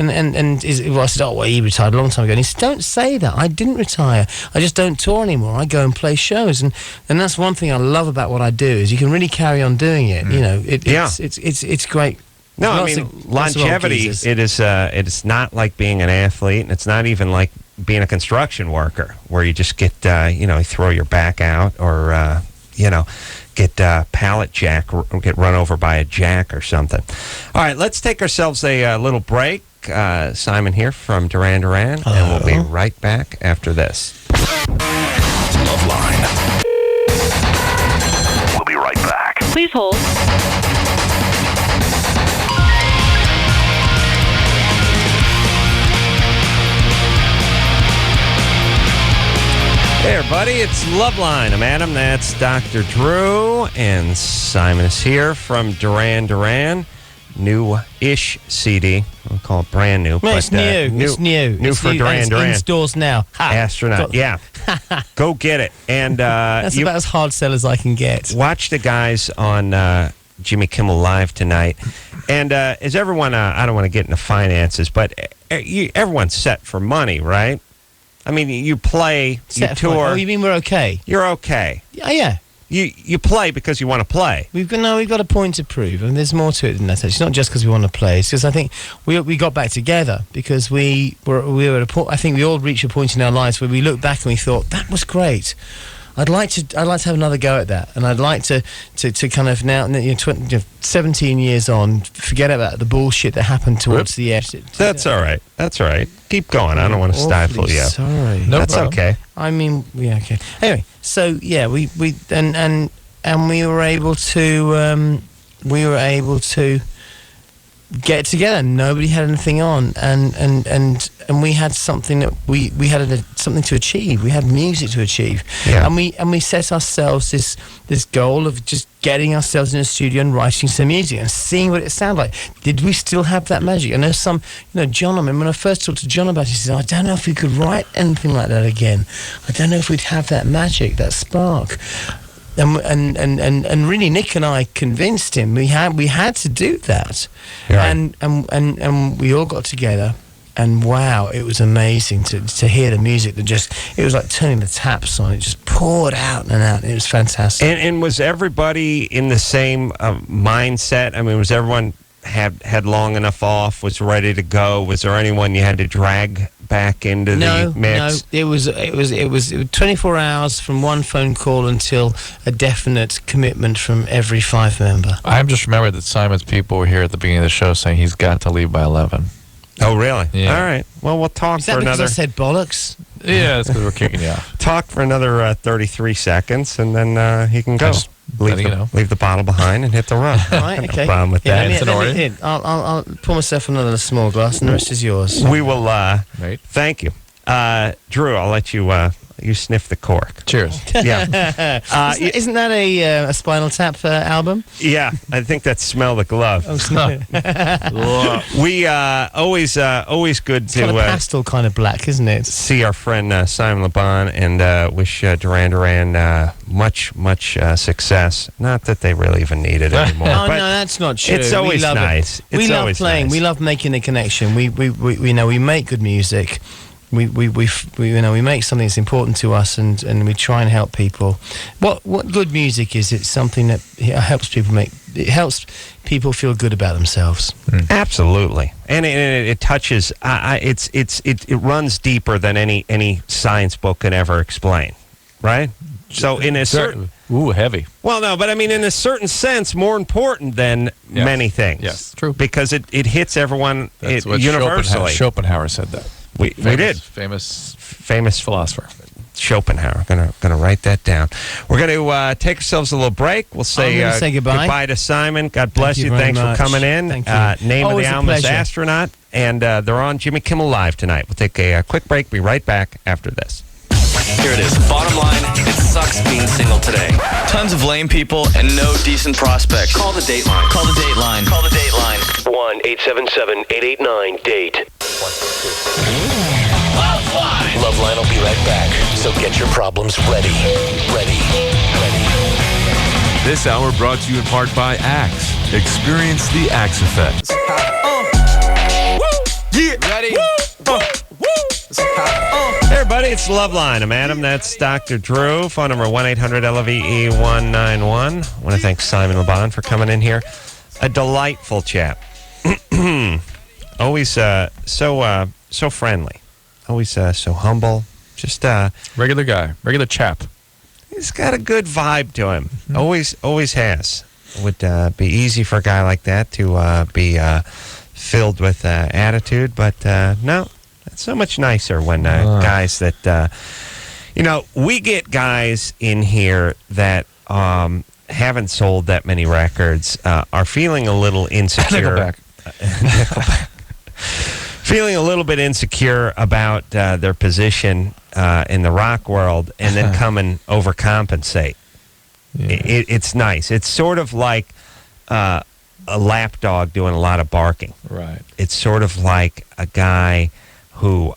I said, oh, well, he retired a long time ago. And he said, don't say that. I didn't retire. I just don't tour anymore. I go and play shows. And that's one thing I love about what I do, is you can really carry on doing it. You know, it's great. No, I mean, longevity, it is not like being an athlete, and it's not even like being a construction worker, where you just get, you throw your back out, or, get pallet jack, get run over by a jack or something. All right, let's take ourselves a little break. Simon here from Duran Duran, and we'll be right back after this. LoveLine. We'll be right back. Please hold. Hey everybody, it's LoveLine. I'm Adam, that's Dr. Drew, and Simon is here from Duran Duran. New-ish CD. We'll call it brand new. No, it's new. It's new. New for Duran Duran. In stores now. Astronaut, yeah. Go get it. And that's about as hard sell as I can get. Watch the guys on Jimmy Kimmel Live tonight. And as everyone, I don't want to get into finances, but everyone's set for money, right? I mean, you play, you tour. Oh, you mean we're okay? You're okay. Yeah. You play because you want to play. We've got a point to prove, and there's more to it than that. It's not just because we want to play. It's because I think we got back together because we were at a point. I think we all reached a point in our lives where we looked back and we thought that was great. I'd like to have another go at that, and I'd like to kind of now, 17 years on, forget about the bullshit that happened towards the end. That's all right. That's all right. Keep going. I don't want to stifle you. Sorry, no, that's problem. Okay. I mean, yeah, okay. Anyway, so yeah, we were able to get together. Nobody had anything on, and we had something that we had something to achieve. We had music to achieve, and we set ourselves this goal of just getting ourselves in a studio and writing some music and seeing what it sounded like. Did we still have that magic? And there's some, John. I mean, when I first talked to John about it, he said, "I don't know if we could write anything like that again. I don't know if we'd have that magic, that spark." And really, Nick and I convinced him we had to do that, right. and we all got together, and wow, it was amazing to hear the music that it was like turning the taps on. It just poured out and out. It was fantastic. And was everybody in the same mindset? I mean, was everyone had long enough off? Was ready to go? Was there anyone you had to drag back into the mix? No, it was 24 hours from one phone call until a definite commitment from every 5 member. I just remembered that Simon's people were here at the beginning of the show saying he's got to leave by 11. Oh, really? Yeah. All right. Well, we'll talk for another... Is that because I said bollocks? Yeah, it's because we're kicking you off. Talk for another 33 seconds, and then he can go. Leave the bottle behind and hit the run. Right, okay. No problem with that. I'll pour myself another small glass, and the rest is yours. We will... Thank you. Drew, I'll let you sniff the cork. Cheers. Yeah. Isn't that a Spinal Tap album? Yeah, I think that's Smell the Glove. Oh, we always good it's to kind of pastel kind of black, isn't it? See our friend Simon LeBon and wish Duran Duran much success. Not that they really even need it anymore. No, that's not true. It's always nice. We love playing. Nice. We love making a connection. We make good music. We make something that's important to us, and we try and help people. What good music is? It's something that helps people feel good about themselves. Absolutely, and it touches. It runs deeper than any science book can ever explain, right? So in a certain heavy. Well, no, but I mean in a certain sense, more important than many things. Yes, true. Because it hits everyone universally. Schopenhauer said that. We did. Famous philosopher. Schopenhauer. Gonna write that down. We're going to take ourselves a little break. We'll say goodbye to Simon. God bless you. Thanks for coming in. Name of the album is Astronaut, and they're on Jimmy Kimmel Live tonight. We'll take a quick break. Be right back after this. Here it is. Bottom line, it's sucks being single today. Tons of lame people and no decent prospects. Call the Dateline. Call the Dateline. Call the Dateline. 1-877-889-DATE. LoveLine. LoveLine will be right back. So get your problems ready. Ready. This hour brought to you in part by Axe. Experience the Axe effect. Ready? Hey, everybody, it's LoveLine. I'm Adam. That's Dr. Drew. Phone number 1-800-LOVE-191. I want to thank Simon LeBon for coming in here. A delightful chap. Always so friendly. Always so humble. Just regular guy, regular chap. He's got a good vibe to him. Always has. It would be easy for a guy like that to be filled with attitude, but no, it's so much nicer when guys that, we get guys in here that haven't sold that many records, are feeling a little insecure. Nickelback. Feeling a little bit insecure about their position in the rock world, and then come and overcompensate. Yeah. It's nice. It's sort of like a lapdog doing a lot of barking. Right. It's sort of like a guy who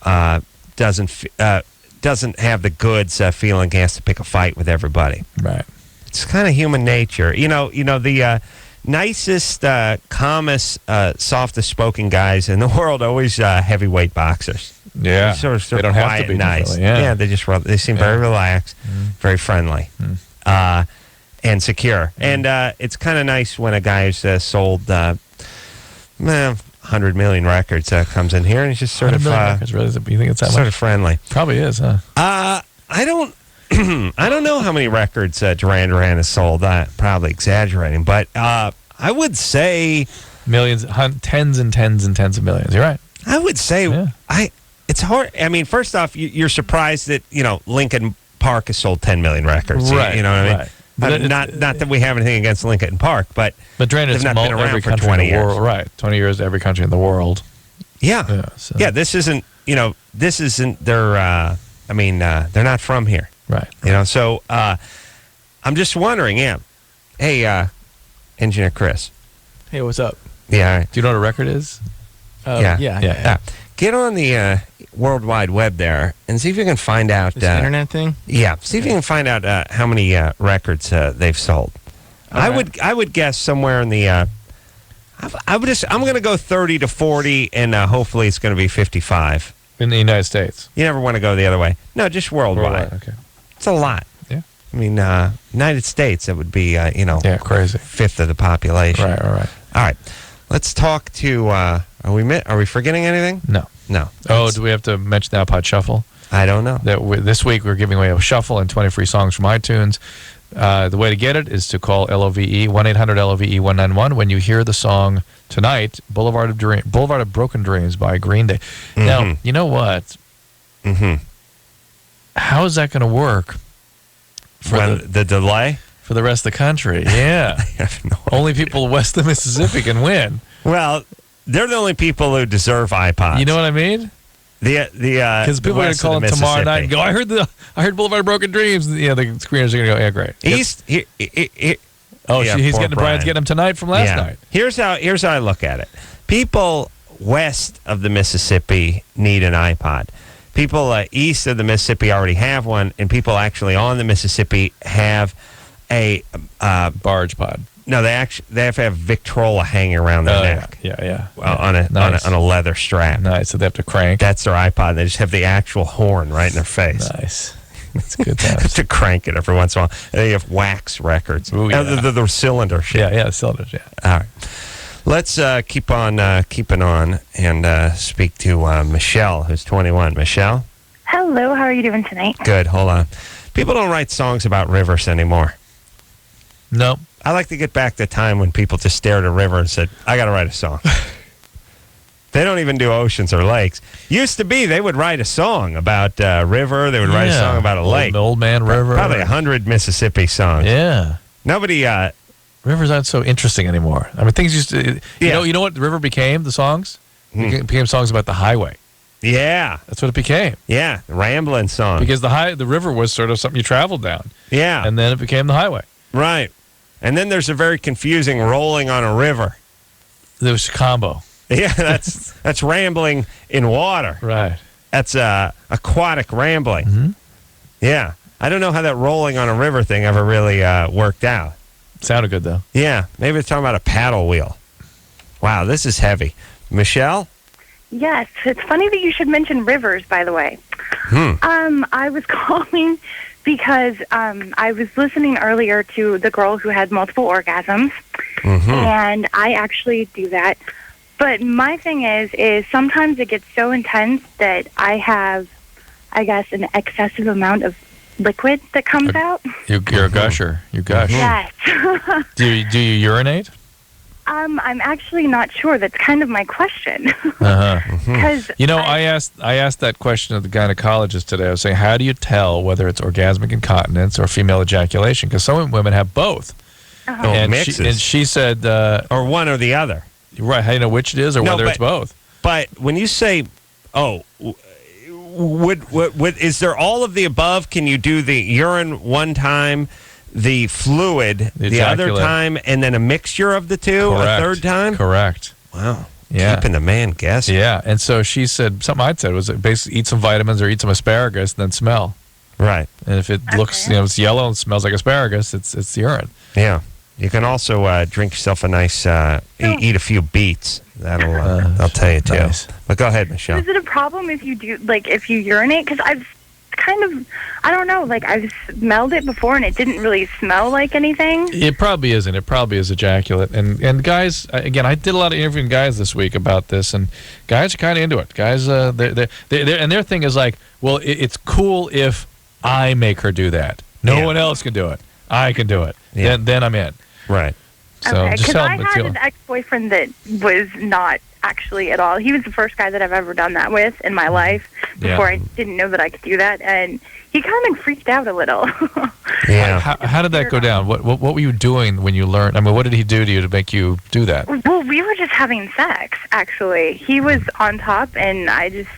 doesn't have the goods, feeling he has to pick a fight with everybody. Right. It's kind of human nature. The nicest, calmest, softest spoken guys in the world always heavyweight boxers. Yeah, sort of they don't quiet, have to be nice. Yeah, they seem very relaxed, very friendly, and secure. And it's kind of nice when a guy who's sold 100 million records comes in here and he's just sort of records, really? You think it's that sort much? of friendly? Probably is, huh? I don't. I don't know how many records Duran Duran has sold. Probably exaggerating, but I would say millions, tens and tens and tens of millions. You're right. I would say it's hard. I mean, first off, you're surprised that Linkin Park has sold 10 million records. Right. You know what I mean? Right. Not that we have anything against Linkin Park, but Duran has not been around every for country 20 in the years. world. Right, 20 years to every country in the world. Yeah. This isn't. This isn't their. They're not from here. Right. So I'm just wondering, hey, Engineer Chris. Hey, what's up? Yeah. Do you know what a record is? Yeah. Get on the World Wide Web there and see if you can find out. This internet thing? Yeah. See if you can find out how many records they've sold. Okay. I would guess somewhere in the. I'm going to go 30 to 40, and hopefully it's going to be 55. In the United States. You never want to go the other way. No, just worldwide. Okay. It's a lot. Yeah. I mean, United States, it would be, crazy. Fifth of the population. Right. All right. Let's talk to, are we forgetting anything? No. Oh, do we have to mention the iPod Shuffle? I don't know. This week we're giving away a shuffle and 20 free songs from iTunes. The way to get it is to call LOVE, 1-800-LOVE-191 when you hear the song tonight, Boulevard of Broken Dreams by Green Day. Mm-hmm. Now, you know what? Mm-hmm. How is that going to work for the delay? For the rest of the country, yeah. I have no Only idea. people west of Mississippi can win. Well, they're the only people who deserve iPods. You know what I mean? Because people are going to call him tomorrow night and go, I heard Boulevard of Broken Dreams. The screeners are going to go, yeah, great. Brian's getting him tonight from last night. Here's how I look at it. People west of the Mississippi need an iPod. People east of the Mississippi already have one, and people actually on the Mississippi have a barge pod. No, they have to have Victrola hanging around their neck. Yeah. On a leather strap. Nice. So they have to crank. That's their iPod. They just have the actual horn right in their face. Nice. That's good. Have to crank it every once in a while. And they have wax records. Ooh, yeah. The cylinder shit. Yeah, the cylinders. Yeah. All right. Let's keep on keeping on and speak to Michelle, who's 21. Michelle? Hello, how are you doing tonight? Good, hold on. People don't write songs about rivers anymore. No. I like to get back to the time when people just stared at a river and said, I got to write a song. They don't even do oceans or lakes. Used to be, they would write a song about a river. They would write a song about a lake. Old Man River. Probably 100 Mississippi songs. Yeah. Nobody... Rivers aren't so interesting anymore. I mean, things used to... You know what the river became, the songs? It became songs about the highway. Yeah. That's what it became. Yeah, the rambling song. Because the river was sort of something you traveled down. Yeah. And then it became the highway. Right. And then there's a very confusing rolling on a river. There's a combo. Yeah, that's rambling in water. Right. That's aquatic rambling. Mm-hmm. Yeah. I don't know how that rolling on a river thing ever really worked out. Sounded good, though. Yeah. Maybe it's talking about a paddle wheel. Wow, this is heavy. Michelle? Yes, it's funny that you should mention rivers, by the way. I was calling because I was listening earlier to the girl who had multiple orgasms, and I actually do that. But my thing is sometimes it gets so intense that I have, I guess, an excessive amount of liquid that comes out. You're a gusher. You gush. Yes. Do you urinate? I'm actually not sure. That's kind of my question. Because I asked that question of the gynecologist today. I was saying, how do you tell whether it's orgasmic incontinence or female ejaculation? Because some women have both. And she said, or one or the other. Right? How do you know which it is, or whether it's both? But when you say, is there all of the above? Can you do the urine one time, the fluid the other time, and then a mixture of the two a third time? Correct. Wow. Yeah. Keeping the man guessing. Yeah. And so she said, something I'd said was basically eat some vitamins or eat some asparagus, and then smell. Right. And if it looks, it's yellow and smells like asparagus, it's urine. Yeah. You can also drink yourself a nice, eat a few beets. That'll tell you too. Nice. But go ahead, Michelle. Is it a problem if you do, if you urinate? Because I've kind of, I don't know, I've smelled it before and it didn't really smell like anything. It probably isn't. It probably is ejaculate. And guys, again, I did a lot of interviewing guys this week about this, and guys are kind of into it. Guys, and their thing is well, it's cool if I make her do that. No one else can do it. I can do it. Yeah. Then I'm in. Right. So okay, just because I had an ex-boyfriend that was not actually at all. He was the first guy that I've ever done that with in my life before I didn't know that I could do that, and he kind of freaked out a little. Yeah. How did that go down? What were you doing when you learned? I mean, what did he do to you to make you do that? Well, we were just having sex, actually. He was on top, and I just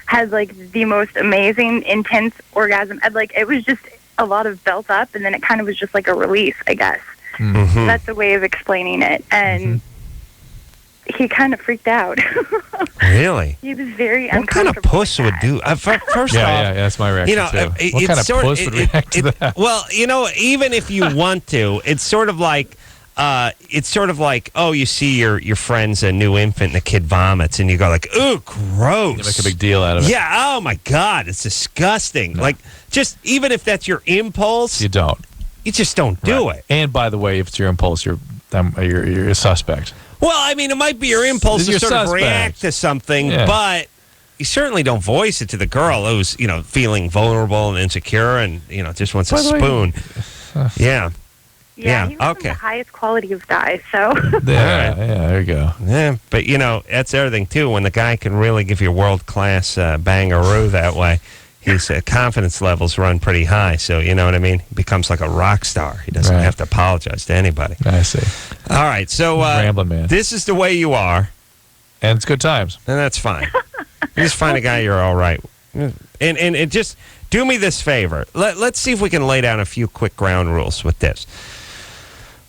had, the most amazing, intense orgasm. It was just a lot of built up, and then it kind of was just like a release, I guess. Mm-hmm. That's a way of explaining it. And he kind of freaked out. Really? He was very uncomfortable. What kind of puss would do? First off, that's my reaction too. What kind of puss would react to that? Well, even if you want to, it's sort of like, you see your friend's a new infant and the kid vomits and you go ooh, gross. You make a big deal out of it. Yeah. Oh my God, it's disgusting. No. Just even if that's your impulse, you don't. You just don't do it. And by the way, if it's your impulse, you're a suspect. Well, I mean, it might be your impulse to sort of react to something, but you certainly don't voice it to the girl who's, feeling vulnerable and insecure and, just wants a spoon. Yeah. Yeah, he was the highest quality of guy, so. Yeah, there you go. Yeah, but, that's the other thing, too. When the guy can really give you world-class bangaroo that way, his confidence levels run pretty high, so you know what I mean? He becomes like a rock star. He doesn't have to apologize to anybody. I see. All right, so rambling man. This is the way you are. And it's good times. And that's fine. You just find a guy you're all right. And just do me this favor. Let's see if we can lay down a few quick ground rules with this.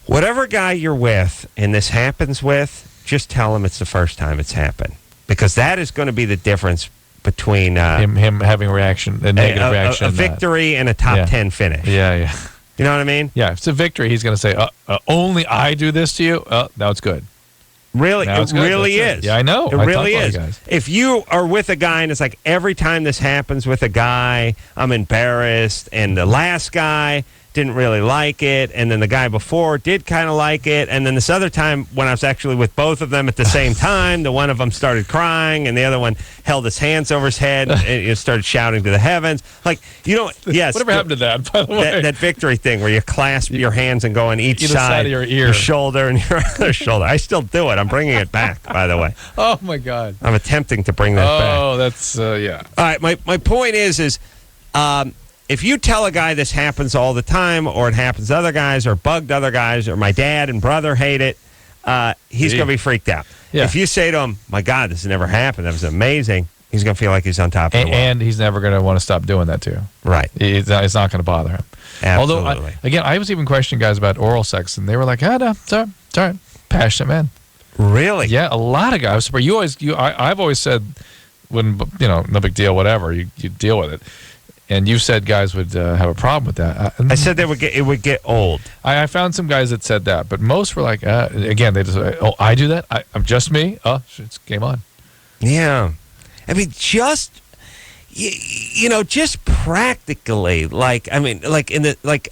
Whatever guy you're with and this happens with, just tell him it's the first time it's happened. Because that is going to be the difference between him having a negative reaction. A victory and a top 10 finish. Yeah. You know what I mean? Yeah, if it's a victory, he's going to say, only I do this to you? Now it's good. Really? It really is. Yeah, I know. It really is. If you are with a guy and it's every time this happens with a guy, I'm embarrassed, and the last guy didn't really like it, and then the guy before did kind of like it, and then this other time when I was actually with both of them at the same time, the one of them started crying and the other one held his hands over his head and started shouting to the heavens. Yes. Whatever happened to that, by the way? That victory thing where you clasp your hands and go on each side of your ear. Your shoulder and your other shoulder. I still do it. I'm bringing it back, by the way. Oh, my God. I'm attempting to bring that back. Oh, that's, yeah. All right, my point is if you tell a guy this happens all the time, or it happens to other guys, or bugged other guys, or my dad and brother hate it, he's going to be freaked out. Yeah. If you say to him, my God, this has never happened, that was amazing, He's going to feel like he's on top of the world. And he's never going to want to stop doing that too. Right. It's not going to bother him. Absolutely. Although, I was even questioning guys about oral sex, and they were like, no, it's all right. Passionate men. Really? Yeah, a lot of guys. But I've always said, when no big deal, whatever, you deal with it. And you said guys would have a problem with that. I said it would get old. I found some guys that said that, but most were like, again, they just, I do that? I'm just me? Oh, it's game on. Yeah. I mean, just practically,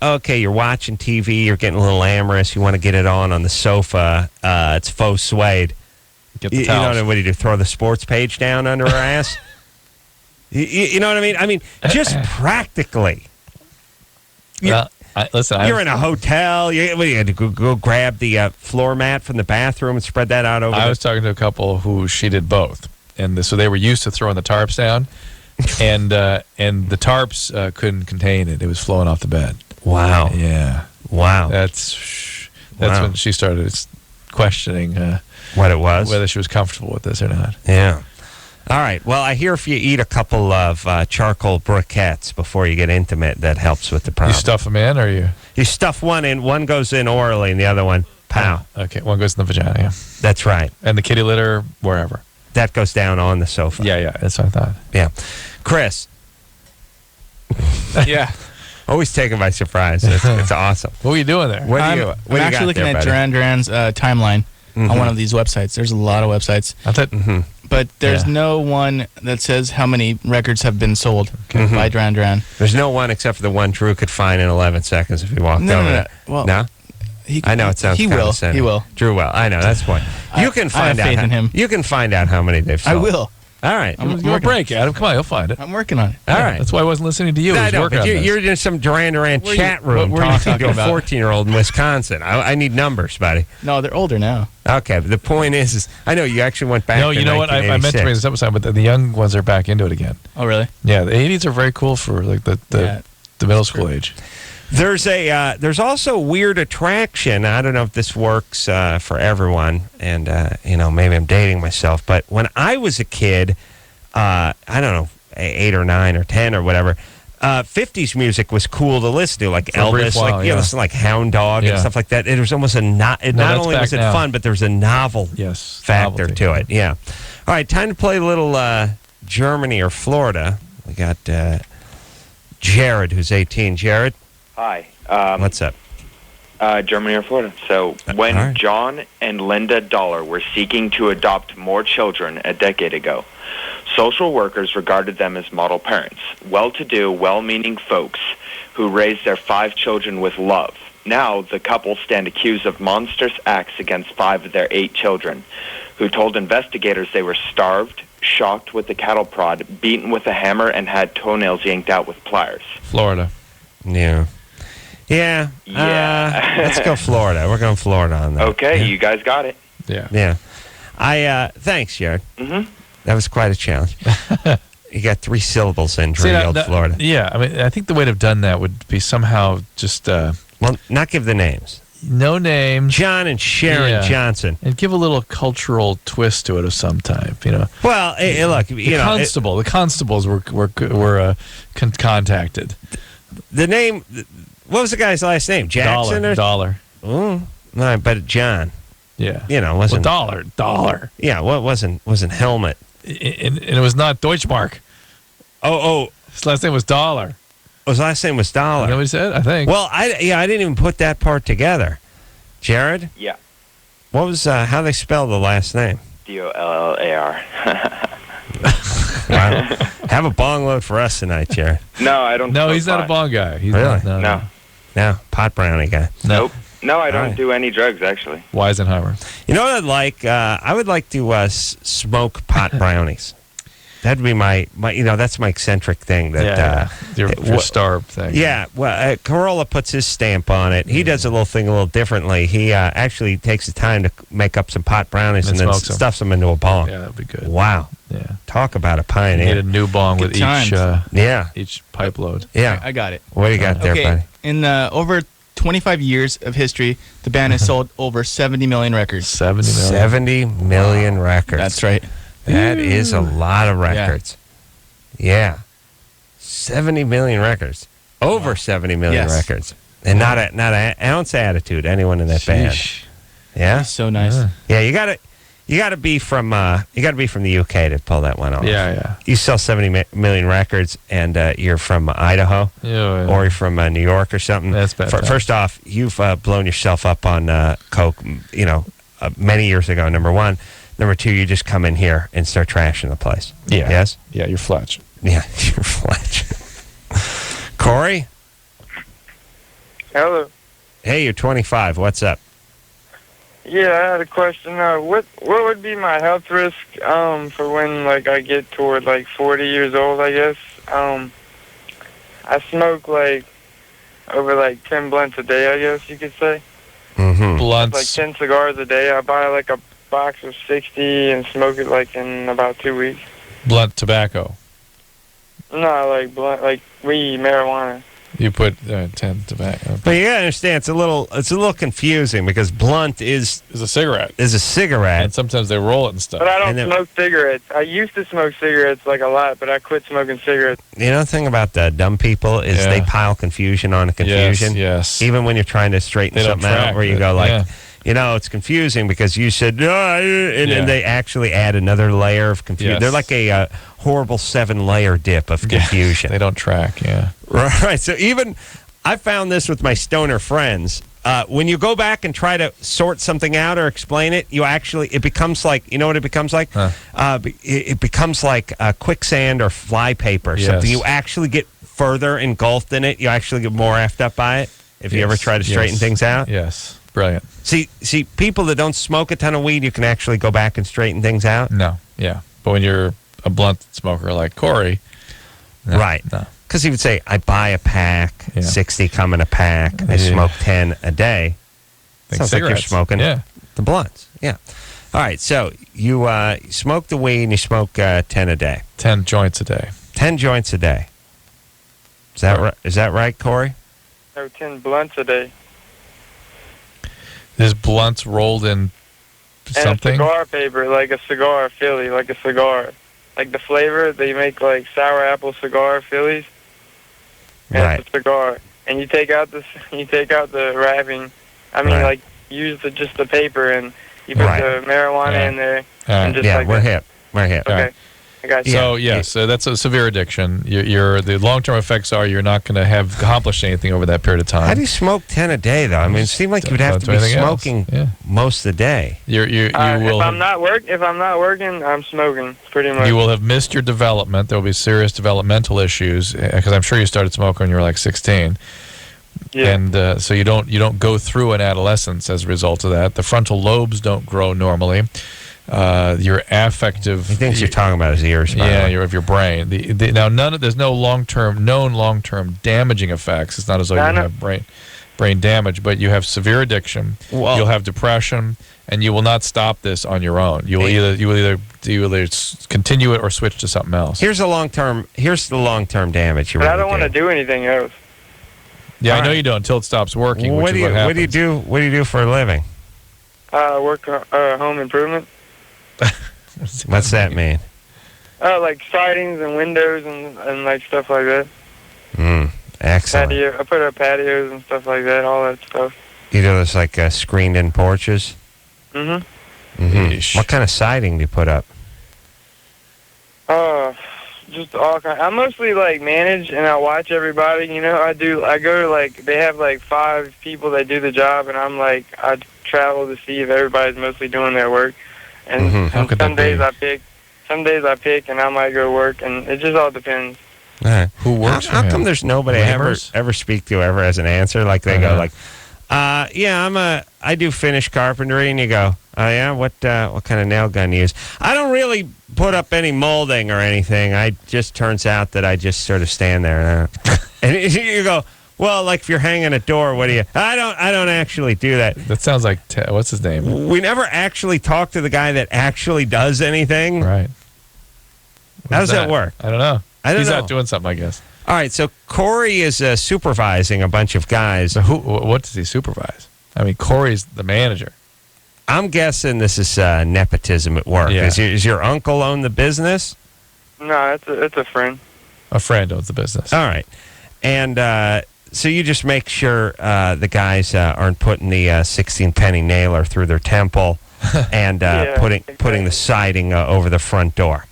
okay, you're watching TV, you're getting a little amorous, you want to get it on the sofa, it's faux suede. Get the towels. What do you do, throw the sports page down under her ass? You know what I mean? I mean, just practically. Listen, you're in a hotel. You had to go grab the floor mat from the bathroom and spread that out over. I was talking to a couple who she did both, and so they were used to throwing the tarps down, and the tarps couldn't contain it. It was flowing off the bed. Wow. Yeah. Wow. That's when she started questioning what it was, whether she was comfortable with this or not. Yeah. All right. Well, I hear if you eat a couple of charcoal briquettes before you get intimate, that helps with the problem. You stuff them in, or you stuff one in. One goes in orally, and the other one, pow. Okay, one goes in the vagina. Yeah. That's right. And the kitty litter, wherever. That goes down on the sofa. Yeah. That's what I thought. Yeah, Chris. Yeah. Always taken by surprise. It's awesome. What are you doing there? I'm actually looking at Duran Duran's timeline on one of these websites. There's a lot of websites. I thought. But there's no one that says how many records have been sold by Duran Duran. There's no one except for the one Drew could find in 11 seconds if he walked over. No. Well, no? I know it sounds condescending. He will. Drew will. I know. That's the point. You can find out. I have faith in him. You can find out how many they've sold. I will. All right. Give him a break, Adam. Come on, you'll find it. I'm working on it. All right. That's why I wasn't listening to you. No, you're in some Duran Duran chat room talking to a 14-year-old in Wisconsin. I need numbers, buddy. No, they're older now. Okay, but the point is I know you actually went back to 1986. No, you know what? I meant to bring this up aside, but the young ones are back into it again. Oh, really? Yeah, the 80s are very cool for like the middle school age. There's also weird attraction. I don't know if this works for everyone, and maybe I'm dating myself, but when I was a kid, I don't know, 8 or 9 or 10 or whatever, 50s music was cool to listen to, like Elvis, listen to like Hound Dog and stuff like that. It was almost not only was it fun, but there was a novel factor to it. Yeah. All right, time to play a little Germany or Florida. We got Jared, who's 18. Jared? Hi. What's up? Germany or Florida. So when John and Linda Dollar were seeking to adopt more children a decade ago, social workers regarded them as model parents, well-to-do, well-meaning folks who raised their 5 children with love. Now, the couple stand accused of monstrous acts against 5 of their 8 children, who told investigators they were starved, shocked with a cattle prod, beaten with a hammer, and had toenails yanked out with pliers. Florida. Yeah. Yeah. Let's go Florida. We're going Florida on that. Okay, you guys got it. Yeah. Thanks, Jared. Mm-hmm. That was quite a challenge. You got 3 syllables in Florida. Yeah, I mean, I think the way to have done that would be somehow just... not give the names. No names. John and Sharon Johnson. And give a little cultural twist to it of some type, Well, look, the constables were contacted. The name... What was the guy's last name? Jackson Dollar. Oh, no, but John. Yeah. Wasn't Dollar. Yeah, wasn't Helmet. And it was not Deutschmark. Oh. His last name was Dollar. His last name was Dollar. You know what he said? I think. Well, I didn't even put that part together. Jared? Yeah. What was how they spell the last name? Dollar. Wow. Have a bong load for us tonight, Jared. No, I don't. No, he's not a bong guy. He's really? No. No, pot brownie guy. Nope. No, I don't do any drugs, actually. Weisenheimer. You know what I'd like? I would like to smoke pot brownies. That'd be my that's my eccentric thing. Your starved thing. Yeah, well, Corolla puts his stamp on it. He does a little thing a little differently. He actually takes the time to make up some pot brownies and then stuffs them into a bong. Yeah, that'd be good. Wow. Yeah. Talk about a pioneer. You need a new bong with each pipe load. Yeah. I got it. What do you got there, buddy? In over 25 years of history, the band has sold over 70 million records. 70 million records. That's right. That is a lot of records. Yeah. 70 million records. Over 70 million records. And not an ounce attitude, anyone in that band. Yeah? So nice. Yeah, you gotta be from the UK to pull that one off. Yeah. You sell 70 million records and you're from Idaho or you're from New York or something. That's bad. First off, you've blown yourself up on coke, many years ago, number one. Number two, you just come in here and start trashing the place. Yeah. Yes? Yeah, you're Fletch. Yeah, you're Fletch. Corey? Hello. Hey, you're 25. What's up? Yeah, I had a question. What would be my health risk for when I get toward 40 years old? I guess I smoke over 10 blunts a day. I guess you could say. Mm-hmm. Blunts. 10 cigars a day. I buy a box of 60 and smoke it in about 2 weeks. Blunt tobacco. No, blunt, weed, marijuana. You put 10 tobacco. But you gotta understand, it's a little confusing because blunt is a cigarette. And sometimes they roll it and stuff. But I don't smoke cigarettes. I used to smoke cigarettes a lot, but I quit smoking cigarettes. You know the thing about dumb people is they pile confusion on confusion. Yes. Even when you're trying to straighten something out, where you go it's confusing because you said, and then they actually add another layer of confusion. Yes. They're like a horrible 7-layer dip of confusion. They don't track, Right. So even I found this with my stoner friends. When you go back and try to sort something out or explain it, it becomes like, you know what it becomes like? It becomes like quicksand or fly paper or something. You actually get further engulfed in it. You actually get more effed up by it if you ever try to straighten things out. Yes. Brilliant. See, people that don't smoke a ton of weed, you can actually go back and straighten things out. No. Yeah. But when you're a blunt smoker like Corey. No, right. Because he would say, I buy a pack, 60 come in a pack, I smoke 10 a day. Sounds like you're smoking the blunts. Yeah. All right, so you smoke the weed and you smoke 10 a day. 10 joints a day. 10 joints a day. Is that right, Corey? No, 10 blunts a day. There's blunts rolled in something? And cigar paper, like a cigar Philly, like a cigar. Like the flavor, they make sour apple cigar Phillies. And it's a cigar. And you take out the wrapping. I mean, use just the paper and you put the marijuana in there. And just we're hip. We're hip. Okay. I got you. So that's a severe addiction. The long-term effects are you're not going to have accomplished anything over that period of time. How do you smoke 10 a day, though? I mean, it seemed like you'd have to be smoking most of the day. You will. If I'm not working, I'm smoking pretty much. You will have missed your development. There will be serious developmental issues because I'm sure you started smoking when you were like 16. Yeah. And so you don't go through an adolescence as a result of that. The frontal lobes don't grow normally. Your affective. He thinks you're talking about his ears. Of your brain. Now, there's no known long-term damaging effects. It's not as though you have brain damage, but you have severe addiction. Well, you'll have depression, and you will not stop this on your own. You will either continue it or switch to something else. Here's the long-term damage. But I don't want to do anything else. Yeah, I know you don't until it stops working. What do you do? What do you do for a living? Work home improvement. What's that mean? Like sidings and windows and stuff like that. Excellent. I put up patios and stuff like that, all that stuff. You do those screened-in porches? Mm-hmm. What kind of siding do you put up? Just all kind. I mostly manage and I watch everybody. I go to they have 5 people that do the job, and I travel to see if everybody's mostly doing their work. And some days I pick, and I might go work, and it just all depends. Who works? How come there's nobody I ever speak to ever as an answer? Like they go I do finish carpentry, and you go, oh yeah, what kind of nail gun you use? I don't really put up any molding or anything. I just turns out that I just sort of stand there, and you go, well, if you're hanging a door, what do you? I don't actually do that. That sounds like what's his name? We never actually talk to the guy that actually does anything. Right. How does that work? I don't know. He's know. out doing something, I guess. All right, so Corey is supervising a bunch of guys. So what does he supervise? I mean, Corey's the manager. I'm guessing this is nepotism at work. Yeah. Is your uncle own the business? No, it's a friend. A friend owns the business. All right. And so you just make sure the guys aren't putting the 16-penny nailer through their temple and putting the siding over the front door.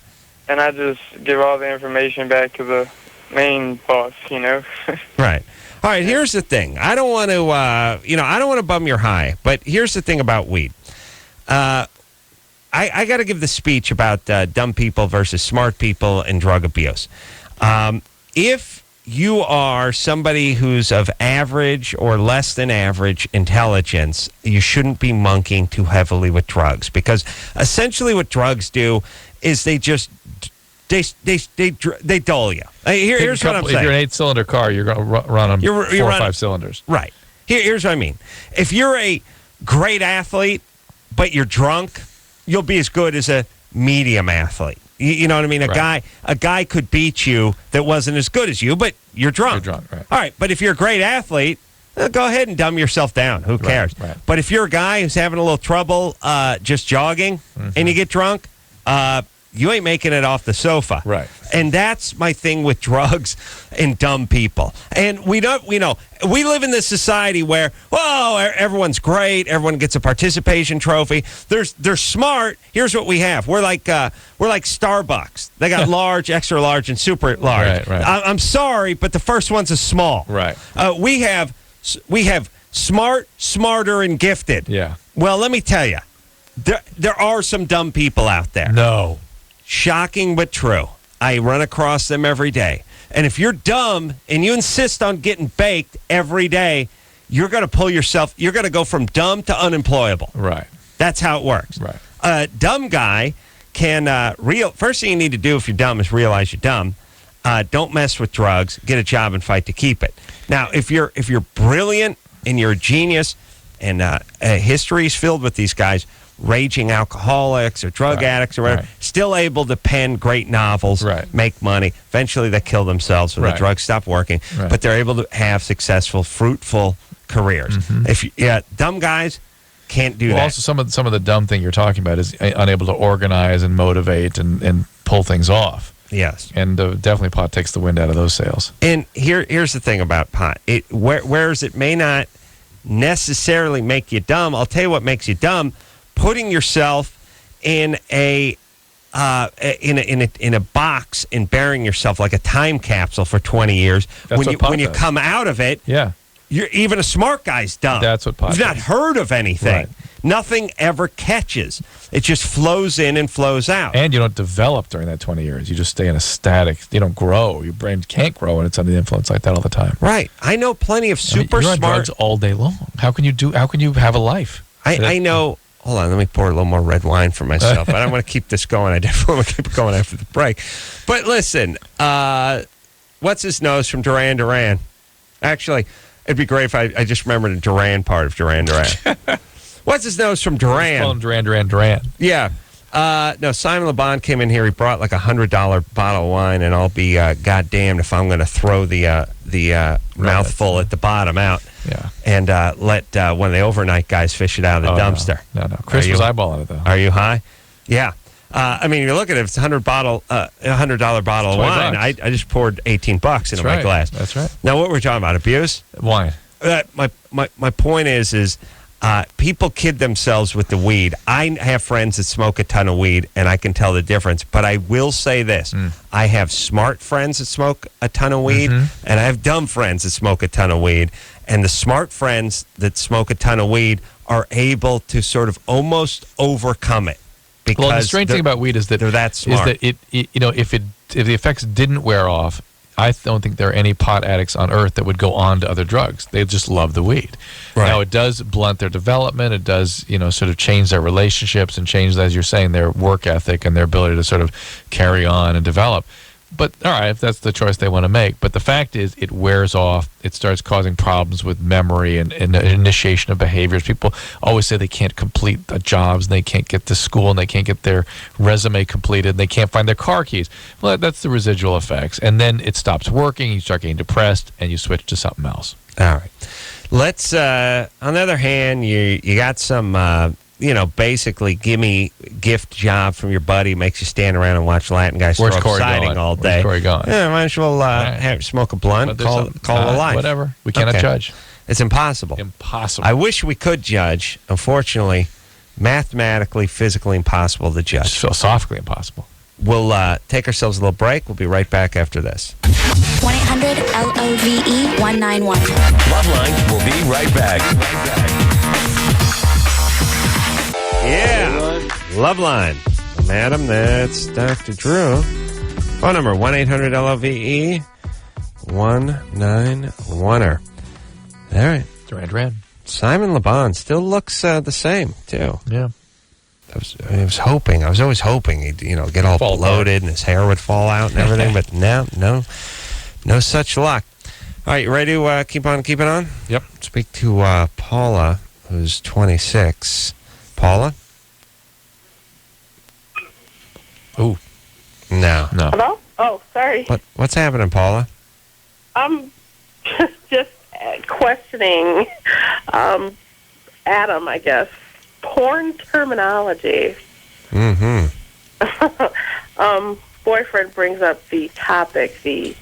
And I just give all the information back to the main boss, Right. All right, here's the thing. I don't want to, I don't want to bum your high, but here's the thing about weed. I got to give the speech about dumb people versus smart people and drug abuse. If you are somebody who's of average or less than average intelligence, you shouldn't be monkeying too heavily with drugs, because essentially what drugs do is they just they dull you. Here's what I'm saying. If you're an 8-cylinder car, you're going to run on 4 or 5 cylinders. Right. Here's what I mean. If you're a great athlete, but you're drunk, you'll be as good as a medium athlete. You know what I mean? A guy could beat you that wasn't as good as you, but you're drunk. You're drunk, right. All right, but if you're a great athlete, go ahead and dumb yourself down. Who cares? Right. But if you're a guy who's having a little trouble just jogging and you get drunk, you ain't making it off the sofa. Right. And that's my thing with drugs and dumb people. And we live in this society where, everyone's great, everyone gets a participation trophy. They're smart. Here's what we have. We're like Starbucks. They got large, extra large, and super large. Right. I'm sorry, but the first one's a small. Right. We have smart, smarter, and gifted. Yeah. Well, let me tell you, there are some dumb people out there. No. Shocking but true. I run across them every day. And if you're dumb and you insist on getting baked every day, you're going to go from dumb to unemployable. Right. That's how it works. Right. A dumb guy can first thing you need to do if you're dumb is realize you're dumb. Don't mess with drugs. Get a job and fight to keep it. Now, if you're brilliant and you're a genius, and history is filled with these guys, raging alcoholics or drug addicts or whatever, still able to pen great novels, make money. Eventually they kill themselves when the drugs stop working, but they're able to have successful, fruitful careers. Dumb guys can't do that. Also, some of the dumb thing you're talking about is unable to organize and motivate and pull things off. Yes. And definitely pot takes the wind out of those sails. And here's the thing about pot. Whereas it may not necessarily make you dumb, I'll tell you what makes you dumb. Putting yourself in a box and burying yourself like a time capsule for 20 years. That's when you come out of it, you're even a smart guy's dumb. That's what pot You've not heard of anything. Right. Nothing ever catches. It just flows in and flows out. And you don't develop during that 20 years. You just stay in a static. You don't grow. Your brain can't grow when it's under the influence like that all the time. Right. I know plenty of super you're on smart drugs all day long. How can you have a life? I know. Hold on, let me pour a little more red wine for myself. I don't want to keep this going. I definitely want to keep it going after the break. But listen, what's his nose from Duran Duran? Actually, it'd be great if I just remembered the Duran part of Duran Duran. What's his nose from Duran? Call him Duran. Yeah. No, Simon LeBon came in here. He brought like $100 bottle of wine, and I'll be goddamned if I'm going to throw the mouthful at the bottom out. Yeah. And let one of the overnight guys fish it out of the dumpster. No. Chris was eyeballing it, though. Are you high? Yeah. I mean, you look at it, it's a $100 bottle of wine. I just poured $18 into my glass. That's right. Now, what we're talking about, abuse? Wine. My point is people kid themselves with the weed. I have friends that smoke a ton of weed, and I can tell the difference. But I will say this. I have smart friends that smoke a ton of weed, and I have dumb friends that smoke a ton of weed. And the smart friends that smoke a ton of weed are able to sort of almost overcome it. Because the strange thing about weed is that they're that smart. Is that if the effects didn't wear off, I don't think there are any pot addicts on earth that would go on to other drugs. They just love the weed. Right. Now, it does blunt their development. It does, sort of change their relationships and change, as you're saying, their work ethic and their ability to sort of carry on and develop. But, all right, if that's the choice they want to make. But the fact is, it wears off. It starts causing problems with memory and initiation of behaviors. People always say they can't complete the jobs, and they can't get to school, and they can't get their resume completed, and they can't find their car keys. Well, that's the residual effects. And then it stops working, you start getting depressed, and you switch to something else. All right. Let's, on the other hand, you got some basically gift job from your buddy makes you stand around and watch Latin guys throw up siding all day. Where's Corey going? Yeah, might as well smoke a blunt, call it a life. Whatever. We cannot judge. It's impossible. Impossible. I wish we could judge. Unfortunately, mathematically, physically impossible to judge. It's philosophically impossible. We'll take ourselves a little break. We'll be right back after this. 1-800-LOVE-191. LoveLine will be right back. Yeah. LoveLine. Madam, that's Dr. Drew. Phone number 1-800-LOVE-191. All right. Duran Duran. Simon LeBon still looks the same, too. Yeah. I was hoping. I was always hoping he'd, get all bloated and his hair would fall out and everything, but no such luck. All right, you ready to keep on keeping on? Yep. Speak to Paula, who's 26. Paula? Ooh. No. Hello? Oh, sorry. What's happening, Paula? I'm just questioning Adam, I guess. Porn terminology. Mm-hmm. Boyfriend brings up the topic, the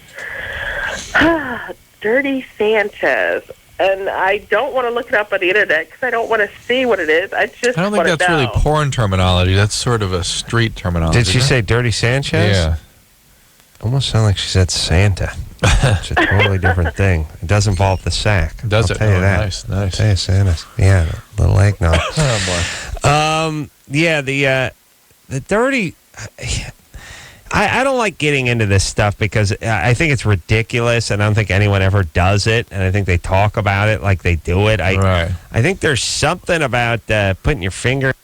Dirty Sanchez. And I don't want to look it up on the internet because I don't want to see what it is. I don't think that's really porn terminology. That's sort of a street terminology. Did she say Dirty Sanchez? Yeah. Almost sounded like she said Santa. It's a totally different thing. It does involve the sack. Does I'll it? tell you that. Nice. I'll tell you Santa's. Yeah, a little eggnog. Oh, boy. Yeah, the dirty... I don't like getting into this stuff because I think it's ridiculous, and I don't think anyone ever does it, and I think they talk about it like they do it. I think there's something about putting your finger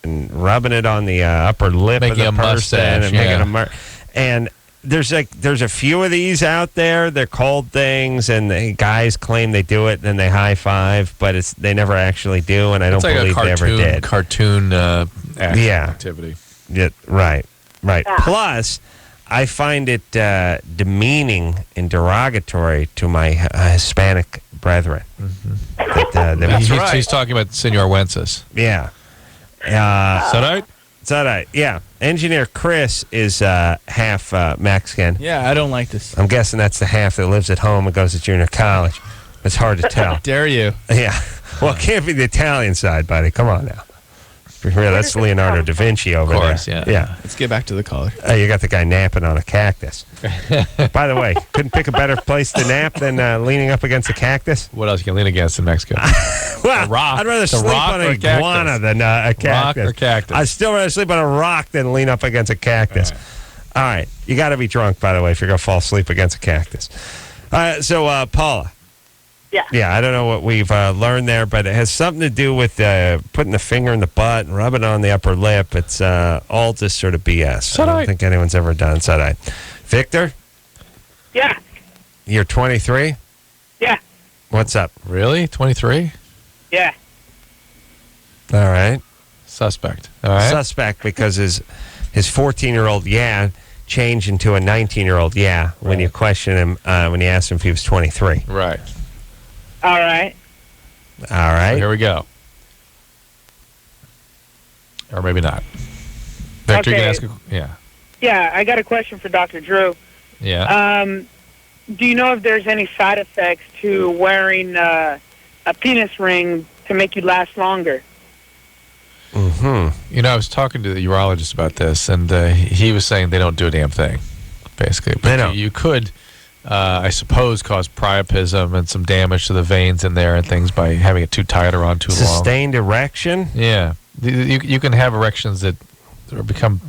and rubbing it on the upper lip of the person and making a and there's a few of these out there. They're called things, and the guys claim they do it, and then they high five, but they never actually do, and I don't believe they ever did. Cartoon activity. Yeah, right. Right. Yeah. Plus, I find it demeaning and derogatory to my Hispanic brethren. Mm-hmm. He's talking about Senor Wences. Yeah. Sarai. Yeah. Engineer Chris is half Mexican. Yeah, I don't like this. I'm guessing that's the half that lives at home and goes to junior college. It's hard to tell. Dare you? Yeah. Well, it can't be the Italian side, buddy. Come on now. That's Leonardo da Vinci over there. Yeah. Let's get back to the caller. You got the guy napping on a cactus. By the way, couldn't pick a better place to nap than leaning up against a cactus. What else you can lean against in Mexico? Well, a rock. I'd rather sleep on an iguana than a cactus. Rock or cactus? I'd still rather sleep on a rock than lean up against a cactus. All right. You got to be drunk, by the way, if you're going to fall asleep against a cactus. So, Paula. Yeah, I don't know what we've learned there, but it has something to do with putting the finger in the butt and rubbing it on the upper lip. It's all just sort of BS. I don't think anyone's ever done Sarai. Victor? Yeah. You're 23? Yeah. What's up? Really? 23? Yeah. All right. Suspect. All right. Suspect because his 14-year-old changed into a 19-year-old when you question him, when you asked him if he was 23. Right. All right. So here we go. Or maybe not. Victor, you can ask Yeah, I got a question for Dr. Drew. Yeah. Do you know if there's any side effects to wearing a penis ring to make you last longer? Mm-hmm. I was talking to the urologist about this, and he was saying they don't do a damn thing, basically. But they don't. You could... I suppose cause priapism and some damage to the veins in there and things by having it too tight or on too long. Sustained erection? Yeah. You can have erections that become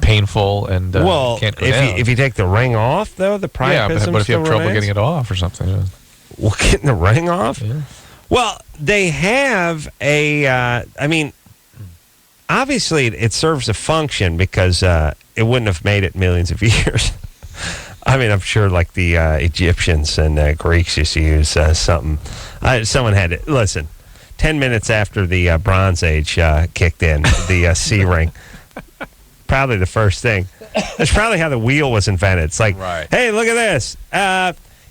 painful and can't go down. If you take the ring off, though, the priapism but if you have trouble remains? getting it off or something. Well, getting the ring off? Yeah. Well, they have obviously it serves a function because it wouldn't have made it millions of years. I mean, I'm sure like the Egyptians and Greeks used to use something. Someone had it. Listen, 10 minutes after the Bronze Age kicked in, the C ring. Probably the first thing. That's probably how the wheel was invented. It's like, hey, look at this.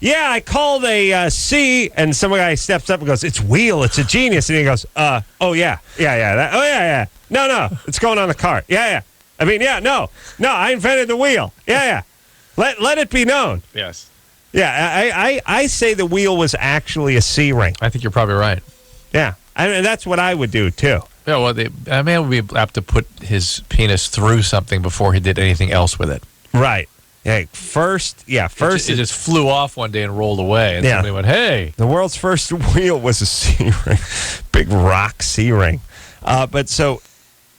yeah, I called a C, and some guy steps up and goes, it's wheel, it's a genius. And he goes, oh, yeah. No, it's going on the cart. Yeah. I mean, yeah, no, I invented the wheel. Yeah. Let it be known. Yes. Yeah, I say the wheel was actually a C ring. I think you're probably right. Yeah, I mean, that's what I would do, too. Yeah, well, a man would be apt to put his penis through something before he did anything else with it. Right. Yeah, first. It just flew off one day and rolled away. And somebody went, hey. The world's first wheel was a C ring. Big rock C ring. But so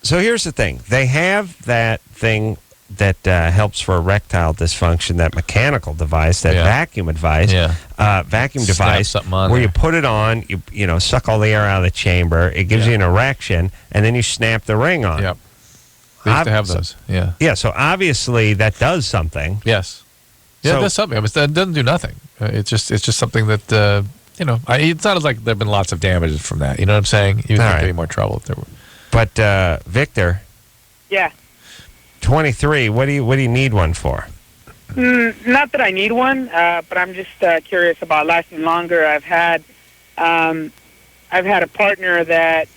here's the thing. They have that thing that helps for erectile dysfunction, that mechanical device, that vacuum device, where you put it on, you suck all the air out of the chamber. It gives you an erection, and then you snap the ring on. Yep. They used to have those. Yeah. Yeah. So obviously that does something. Yes. Yeah, it does something. It doesn't do nothing. It's just something that it sounded like there've been lots of damages from that. You know what I'm saying? You would think there'd be more trouble if there were. But Victor. Yeah. 23. What do you need one for? Not that I need one, but I'm just curious about lasting longer. I've had a partner that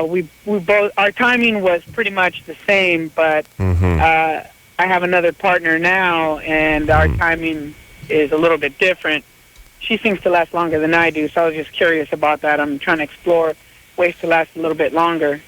we both, our timing was pretty much the same, but I have another partner now, and our timing is a little bit different. She seems to last longer than I do, so I was just curious about that. I'm trying to explore ways to last a little bit longer.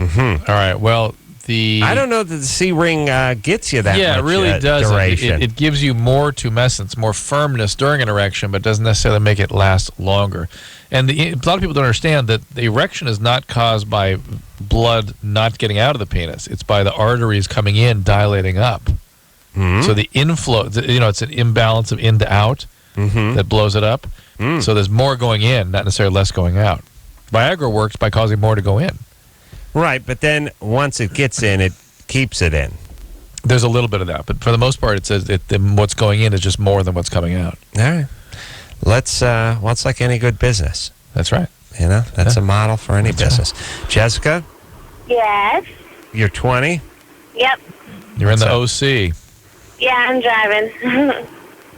All right. Well, I don't know that the C ring gets you that much. Yeah, it really does. Duration. It gives you more tumescence, more firmness during an erection, but doesn't necessarily make it last longer. And a lot of people don't understand that the erection is not caused by blood not getting out of the penis. It's by the arteries coming in, dilating up. So the inflow, it's an imbalance of in to out that blows it up. So there's more going in, not necessarily less going out. Viagra works by causing more to go in. Right, but then once it gets in, it keeps it in. There's a little bit of that, but for the most part, it says what's going in is just more than what's coming out. All right. It's like any good business. That's right. That's a model for any business. Right. Jessica? Yes. You're 20? Yep. You're in the OC. Yeah, I'm driving.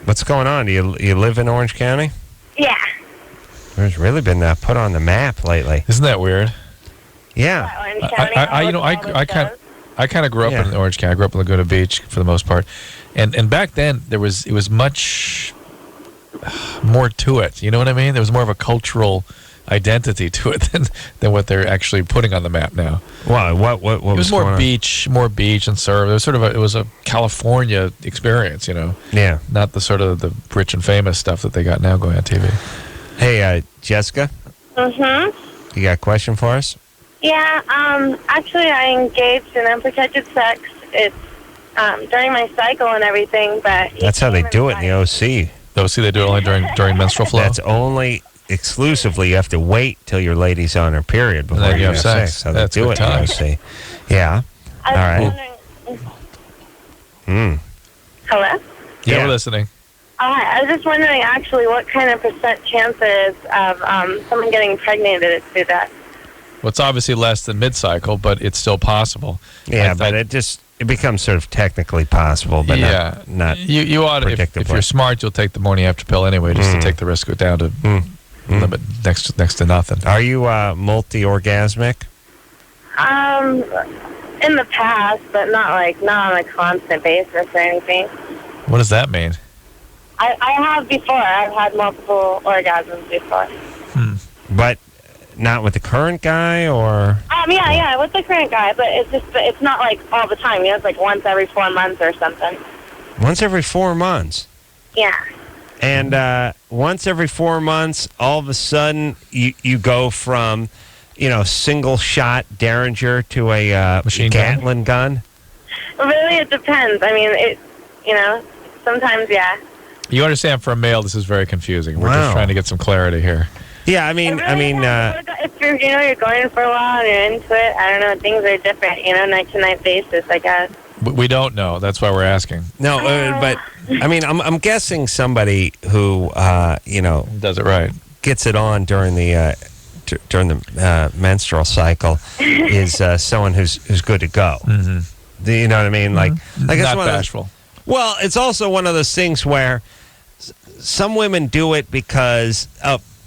What's going on? Do you live in Orange County? Yeah. There's really been put on the map lately. Isn't that weird? Yeah. I kind of grew up in Orange County. I grew up in Laguna Beach for the most part, and back then it was much more to it. You know what I mean? There was more of a cultural identity to it than what they're actually putting on the map now. Wow. What it was more beach and surf. It was it was a California experience. Yeah. Not the sort of the rich and famous stuff that they got now going on TV. Hey, Jessica. Mm-hmm. You got a question for us? Yeah, actually I engaged in unprotected sex. It's during my cycle and everything, but... That's how they do it in the OC. The OC, they do it only during menstrual flow? That's only exclusively, you have to wait till your lady's on her period before you have sex. So that's they do it in the OC. Yeah. All right. Hello? Yeah, we're listening. I was just wondering, actually, what kind of % chance there is of someone getting impregnated through that? Well, it's obviously less than mid-cycle, but it's still possible. Yeah, but it becomes sort of technically possible, but not you ought to, if you're smart, you'll take the morning after pill anyway, just to take the risk down to limit next to nothing. Are you multi-orgasmic? In the past, but not on a constant basis or anything. What does that mean? I have before. I've had multiple orgasms before. But not with the current guy, or? Yeah, with the current guy, but it's not like all the time. It's like once every 4 months or something. Once every 4 months? Yeah. And once every 4 months, all of a sudden, you go from, single shot Derringer to a machine Gatling gun? Really, it depends. I mean, sometimes, yeah. You understand, for a male, this is very confusing. We're just trying to get some clarity here. Yeah, if you're you're going for a while and you're into it, I don't know, things are different, night to night basis, I guess. We don't know. That's why we're asking. No, but I mean, I'm guessing somebody who does it right, gets it on during the menstrual cycle is someone who's good to go. Do you know what I mean? Like not bashful. Well, it's also one of those things where some women do it because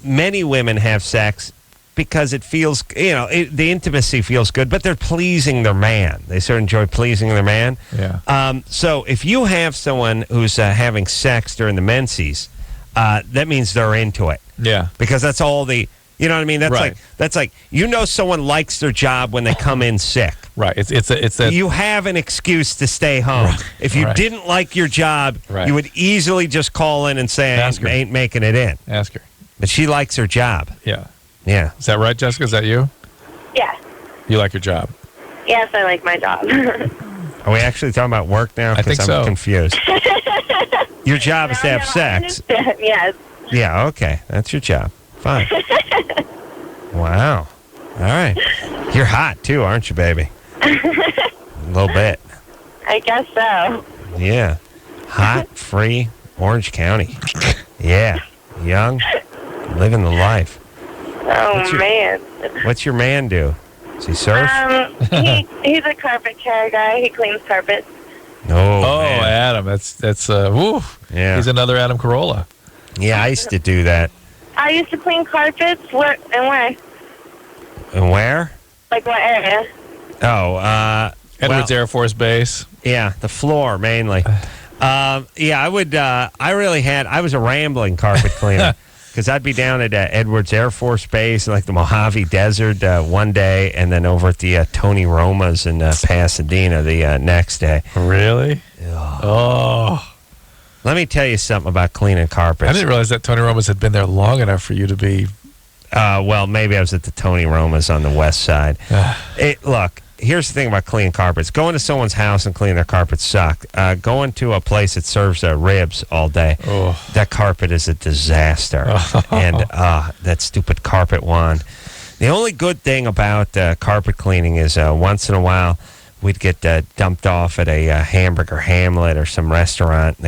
many women have sex because it feels, the intimacy feels good, but they're pleasing their man. They sort of enjoy pleasing their man. Yeah. So if you have someone who's having sex during the menses, that means they're into it. Yeah. Because that's all the, you know what I mean? That's Right. like someone likes their job when they come in sick. Right. It's that You have an excuse to stay home. Right. If you Right. didn't like your job, Right. you would easily just call in and say, Ask her. I ain't making it in. Ask her. But she likes her job. Yeah. Yeah. Is that right, Jessica? Is that you? Yeah. You like your job? Yes, I like my job. Are we actually talking about work now? I think I'm so. confused. Your job is to have sex. Yes. Yeah, okay. That's your job. Fine. Wow. All right. You're hot, too, aren't you, baby? A little bit. I guess so. Yeah. Hot, free, Orange County. Yeah. Young, living the life. Oh, man. What's your man do? Does he surf? He's a carpet care guy. He cleans carpets. Oh, man. Adam. That's woo. Yeah. He's another Adam Carolla. Yeah, I used to do that. I used to clean carpets. Where? And where? Like what area? Oh, Edwards Air Force Base. Yeah, the floor mainly. Yeah, I would. I was a rambling carpet cleaner because I'd be down at Edwards Air Force Base, like the Mojave Desert, one day, and then over at the Tony Roma's in Pasadena the next day. Really? Oh. Let me tell you something about cleaning carpets. I didn't realize that Tony Roma's had been there long enough for you to be. Well, maybe I was at the Tony Roma's on the west side. Look, here's the thing about cleaning carpets. Going to someone's house and cleaning their carpets suck. Going to a place that serves ribs all day, that carpet is a disaster. And that stupid carpet wand. The only good thing about carpet cleaning is once in a while, we'd get dumped off at a Hamburger Hamlet or some restaurant. And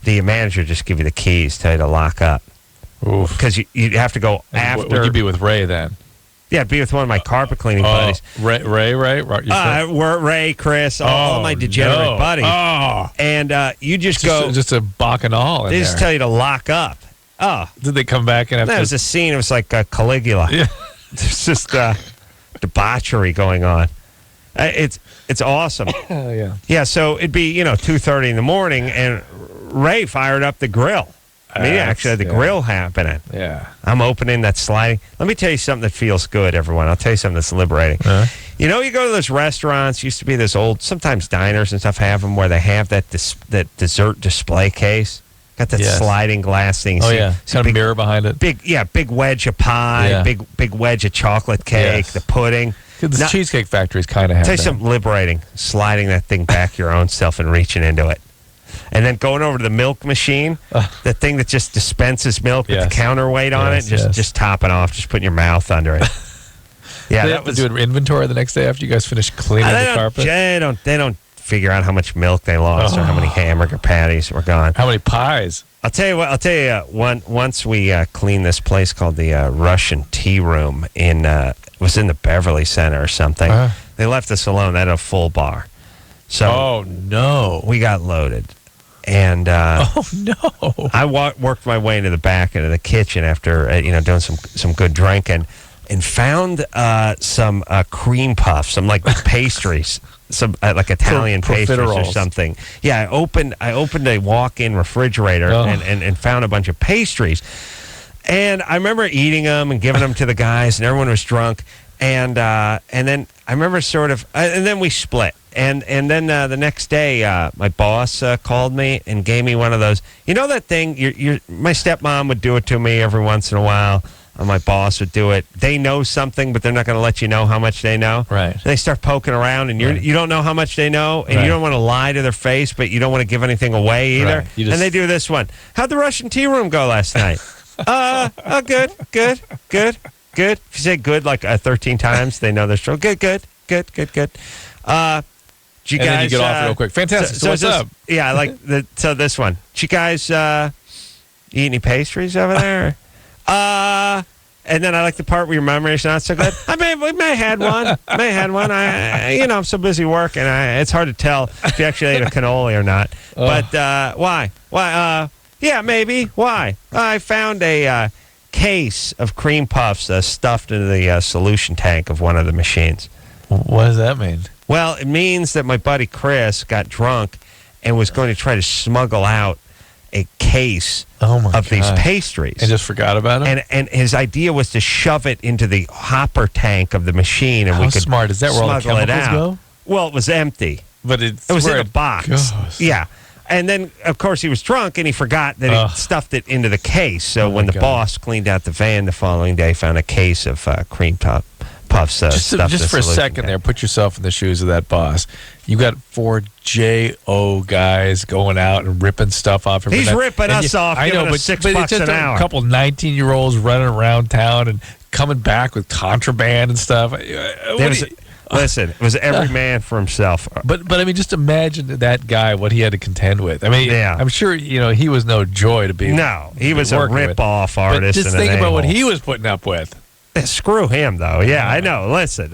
the manager just give you the keys, tell you to lock up. Because you have to go after. Would you be with Ray then? Yeah, I'd be with one of my carpet cleaning buddies. Ray? Ray, Chris, all my degenerate buddies. Oh. And you just go. Just a bacchanal in They just there. tell you to lock up. Oh. Did they come back and have That was a scene. It was like Caligula. Yeah. There's just debauchery going on. It's awesome. Yeah. Yeah, so it'd be, 2:30 in the morning, and Ray fired up the grill. I mean, actually had the grill happening. Yeah. I'm opening that sliding. Let me tell you something that feels good, everyone. I'll tell you something that's liberating. You go to those restaurants, used to be this old, sometimes diners and stuff have them, where they have that dessert display case. Got that sliding glass thing. Oh, yeah. It's got a mirror behind it. Big wedge of pie, big wedge of chocolate cake, the pudding. The Cheesecake Factories kind of have tell you that. something liberating, sliding that thing back your own self and reaching into it. And then going over to the milk machine, the thing that just dispenses milk with the counterweight on it, just topping off, just putting your mouth under it. Yeah, they have to do an inventory the next day after you guys finish cleaning the carpet. They don't figure out how much milk they lost or how many hamburger patties were gone. How many pies? I'll tell you what. Once we cleaned this place called the Russian Tea Room it was in the Beverly Center or something. They left us alone. They had a full bar. So oh no, we got loaded. And oh no! I worked my way into the back into the kitchen after doing some good drinking, and found some cream puffs, some like pastries, some like Italian pastries or something. Yeah, I opened a walk-in refrigerator and found a bunch of pastries, and I remember eating them and giving them to the guys, and everyone was drunk, and then I remember and then we split. And then the next day, my boss called me and gave me one of those. You know that thing? My stepmom would do it to me every once in a while. My boss would do it. They know something, but they're not going to let you know how much they know. Right. They start poking around, and you don't know how much they know, and you don't want to lie to their face, but you don't want to give anything away either. Right. And they do this one. How'd the Russian tea room go last night? Good. If you say good like 13 times, they know they're strong. Good. You and guys, then you get off real quick. Fantastic. So what's up? Yeah, so this one. Did you guys eat any pastries over there? And then I like the part where your memory is not so good. We may have had one. I'm so busy working. It's hard to tell if you actually ate a cannoli or not. But why? Yeah, maybe. Why? I found a case of cream puffs stuffed into the solution tank of one of the machines. What does that mean? Well, it means that my buddy Chris got drunk and was going to try to smuggle out a case of these pastries. And just forgot about it? And his idea was to shove it into the hopper tank of the machine, and How we could smart. Is that where all the smuggle it chemicals out. go? Well, it was empty. But it was in where a box. goes. Yeah. And then, of course, he was drunk, and he forgot that he stuffed it into the case. So when the boss cleaned out the van the following day, found a case of cream puffs Just stuffed in for a solution second tank. there, put yourself in the shoes of that boss. You got 4 J.O. guys going out and ripping stuff off. He's ripping us off, I know, giving but us $6 it's just an hour. a couple 19-year-olds running around town and coming back with contraband and stuff. Listen, it was every man for himself. But I mean, just imagine that guy, what he had to contend with. I mean, Yeah. I'm sure, he was no joy to be. No, he was a working with. rip-off artist. But just and an think about what a-hole. he was putting up with. Screw him, though. Yeah, I know. Listen,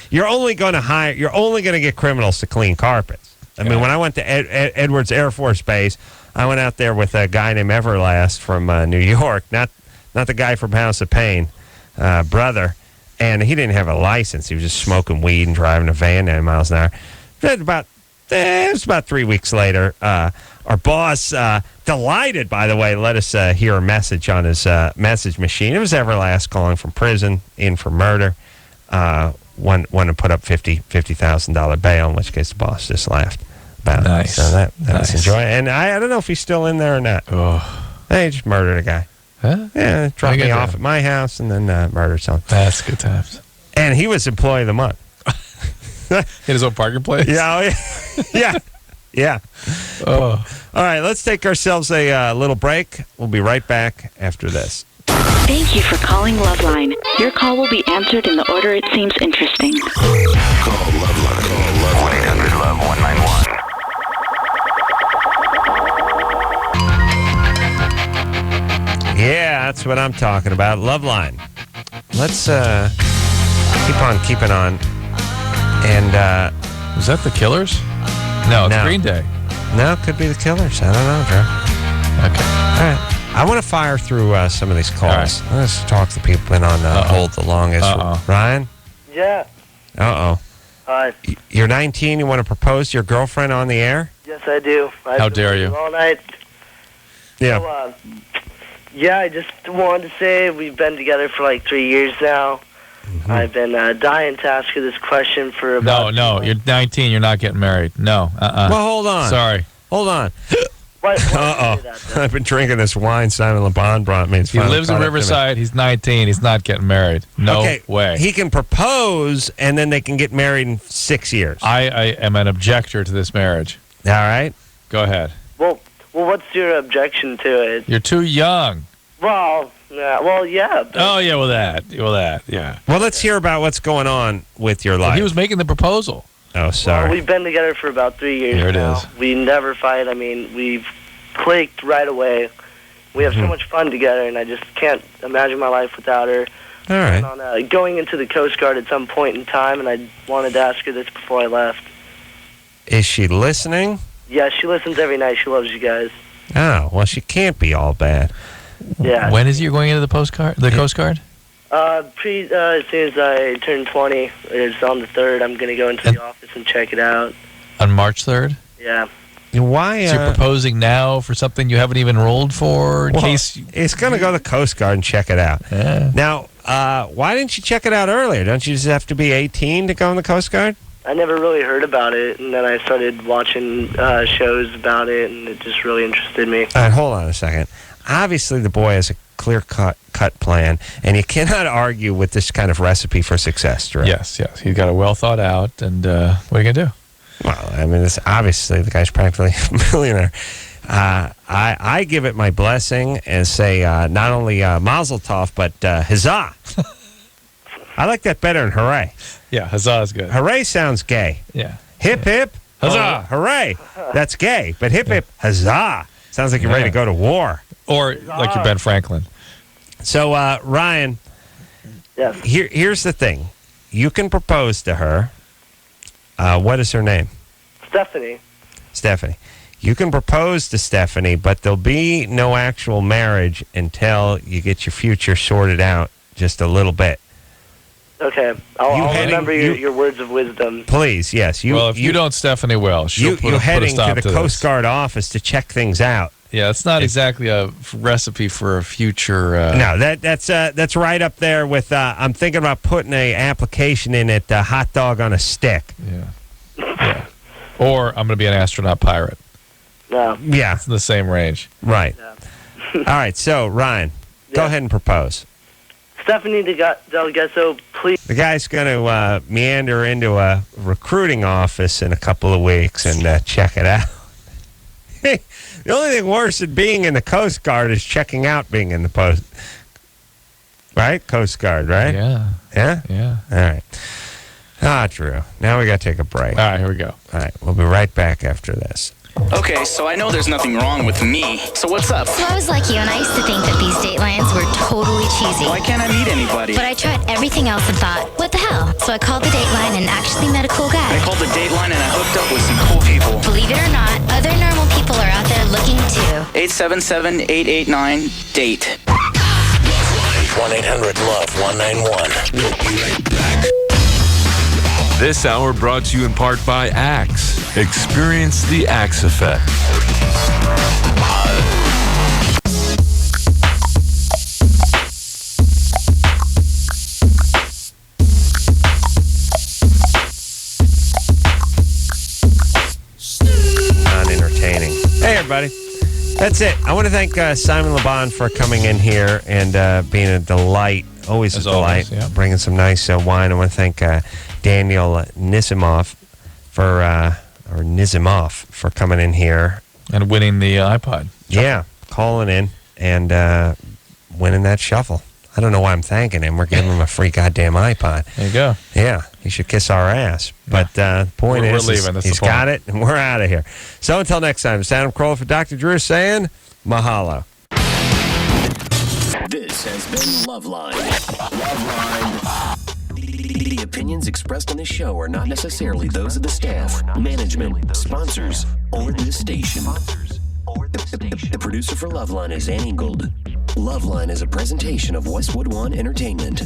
you're only going to get criminals to clean carpets. I mean, when I went to Edwards Air Force Base, I went out there with a guy named Everlast from New York, not the guy from House of Pain, brother, and he didn't have a license. He was just smoking weed and driving a van 90 miles an hour. It was about 3 weeks later. Our boss, delighted, by the way, let us hear a message on his message machine. It was Everlast calling from prison, in for murder. Wanted to put up $50,000 bail, in which case the boss just laughed about it. So that was enjoying. And I don't know if he's still in there or not. They just murdered a guy. Huh? Yeah, dropped me off at my house and then murdered someone. That's good times. And he was employee of the month. In his own parking place? Yeah, yeah. All right, let's take ourselves a little break. We'll be right back after this. Thank you for calling LoveLine. Your call will be answered in the order it seems interesting. Call LoveLine. Call 1-800-LOVE-191. Yeah, that's what I'm talking about. LoveLine. Let's keep on keeping on. And was that the Killers? No, it's Green Day. No, it could be the Killers. I don't know, Drew. Okay. All right. I want to fire through some of these calls. Right. Let's talk to people been on hold the longest. Ryan? Yeah. Uh-oh. Hi. You're 19. You want to propose to your girlfriend on the air? Yes, I do. How dare you? All night. Yeah. So, yeah, I just wanted to say we've been together for like 3 years now. Mm-hmm. I've been dying to ask you this question for about... No, you're 19. You're not getting married. No. Well, hold on. Sorry. Hold on. Why I've been drinking this wine Simon LeBon brought me. He lives in Riverside. He's 19. He's not getting married. No way. He can propose, and then they can get married in 6 years. I am an objector to this marriage. All right. Go ahead. Well, what's your objection to it? You're too young. Well, yeah. Oh, yeah, well, that, yeah. Well, let's hear about what's going on with your life. He was making the proposal. Oh, sorry. Well, we've been together for about 3 years Here it now. is. We never fight. I mean, we've clicked right away. We have so much fun together, and I just can't imagine my life without her. All right. On going into the Coast Guard at some point in time, and I wanted to ask her this before I left. Is she listening? Yeah, she listens every night. She loves you guys. Oh, well, she can't be all bad. Yeah. When is he going into the Coast Guard? As soon as I turn 20, it's on the 3rd. I'm going to go into the office and check it out. On March 3rd? Yeah. Why? So you're proposing now for something you haven't even enrolled for in case... It's going to go to the Coast Guard and check it out. Yeah. Now, why didn't you check it out earlier? Don't you just have to be 18 to go in the Coast Guard? I never really heard about it, and then I started watching shows about it, and it just really interested me. All right, hold on a second. Obviously, the boy has a clear-cut plan, and you cannot argue with this kind of recipe for success, Drew. Yes. He's got it well thought out, and what are you going to do? Well, I mean, obviously, the guy's practically a millionaire. I give it my blessing and say not only mazel tov, but huzzah. I like that better than hooray. Yeah, huzzah is good. Hooray sounds gay. Yeah. Hip, hip, huzzah. Hooray. That's gay. But hip, hip, huzzah. Sounds like you're ready to go to war. Or like you're Ben Franklin. So, Ryan, yes. Here's the thing. You can propose to her. What is her name? Stephanie. Stephanie. you can propose to Stephanie, but there'll be no actual marriage until you get your future sorted out just a little bit. Okay, I'll remember your words of wisdom. Please, yes. If you don't Stephanie well, she'll put a heading stop to the Coast Guard office to check things out. Yeah, it's not exactly a recipe for a future. No, that's right up there with. I'm thinking about putting a application in at hot dog on a stick. Yeah. Or I'm going to be an astronaut pirate. No. Yeah, it's in the same range. Right. All right. So Ryan, go ahead and propose. Stephanie Del Gesso, please. The guy's going to meander into a recruiting office in a couple of weeks and check it out. The only thing worse than being in the Coast Guard is checking out being in the post. Right? Coast Guard, right? Yeah. Yeah? Yeah. All right. Drew. Now we got to take a break. All right, here we go. All right. We'll be right back after this. Okay, so I know there's nothing wrong with me. So what's up? So I was like you, and I used to think that these datelines were totally cheesy. Why can't I meet anybody? But I tried everything else and thought, what the hell? So I called the Dateline and actually met a cool guy. I called the Dateline and I hooked up with some cool people. Believe it or not, other normal people are out there looking too. 877-889-DATE. 1-800-LOVE-191. We'll be right back. This hour brought to you in part by Axe. Experience the Axe effect. Non-entertaining. Hey, everybody. That's it. I want to thank Simon LeBon for coming in here and being a delight. Always a delight. Bringing some nice wine. I want to thank Daniel Nisimov for coming in here and winning the iPod. Yeah, calling in and winning that shuffle. I don't know why I'm thanking him. We're giving him a free goddamn iPod. There you go. Yeah, he should kiss our ass. But the point is, we're leaving. He's got it, and we're out of here. So until next time, it's Adam Carolla for Dr. Drew saying mahalo. This has been LoveLine. The opinions expressed on this show are not necessarily those of the staff, management, sponsors, or the station. The producer for LoveLine is Annie Gould. LoveLine is a presentation of Westwood One Entertainment.